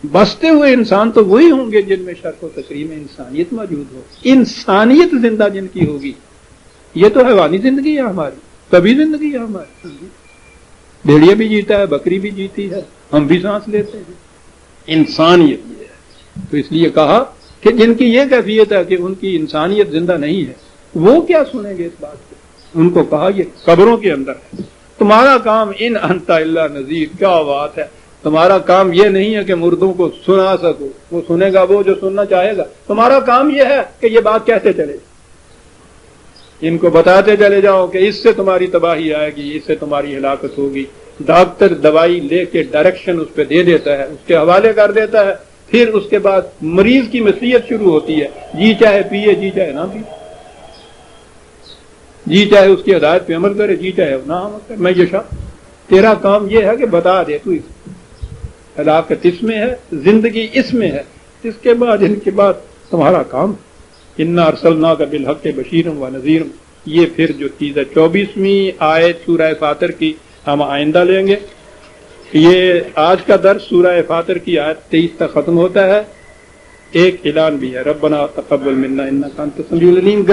بستے ہوئے انسان تو وہی ہوں گے جن میں شرف و تکریم انسانیت موجود ہو، انسانیت زندہ جن کی ہوگی۔ یہ تو حیوانی زندگی ہے ہماری، کبھی زندگی ہے ہماری، بھیڑیا بھی جیتا ہے، بکری بھی جیتی ہے، ہم بھی سانس لیتے ہیں، انسانیت یہ ہے۔ تو اس لیے کہا کہ جن کی یہ کیفیت ہے کہ ان کی انسانیت زندہ نہیں ہے، وہ کیا سنیں گے اس بات کو۔ ان کو کہا یہ قبروں کے اندر ہے، تمہارا کام ان انت الا نذیر، کیا بات ہے، تمہارا کام یہ نہیں ہے کہ مردوں کو سنا سکو، وہ سنے گا وہ جو سننا چاہے گا، تمہارا کام یہ ہے کہ یہ بات کہتے چلے، ان کو بتاتے چلے جاؤ کہ اس سے تمہاری تباہی آئے گی، اس سے تمہاری ہلاکت ہوگی۔ ڈاکٹر دوائی لے کے ڈائریکشن اس پہ دے دیتا ہے، اس کے حوالے کر دیتا ہے، پھر اس کے بعد مریض کی مصیت شروع ہوتی ہے، جی چاہے پیے جی چاہے نہ پیے، جی چاہے اس کی ہدایت پہ عمل کرے جی چاہے نہ عمل کرے۔ میں یہ تیرا کام یہ ہے کہ بتا دے تو ہلاکت اس میں ہے، زندگی اس میں ہے، اس کے بعد ان کے بعد تمہارا کام انا ارسلناک بالحق بشیرا ونذیرا۔ یہ پھر جو چیز ہے 24ویں آیت سورہ فاطر کی ہم آئندہ لیں گے۔ یہ آج کا درس سورہ فاطر کی آیت 23 تک ختم ہوتا ہے۔ ایک اعلان بھی ہے، ربنا تقبل منا انک انت السمیع العلیم۔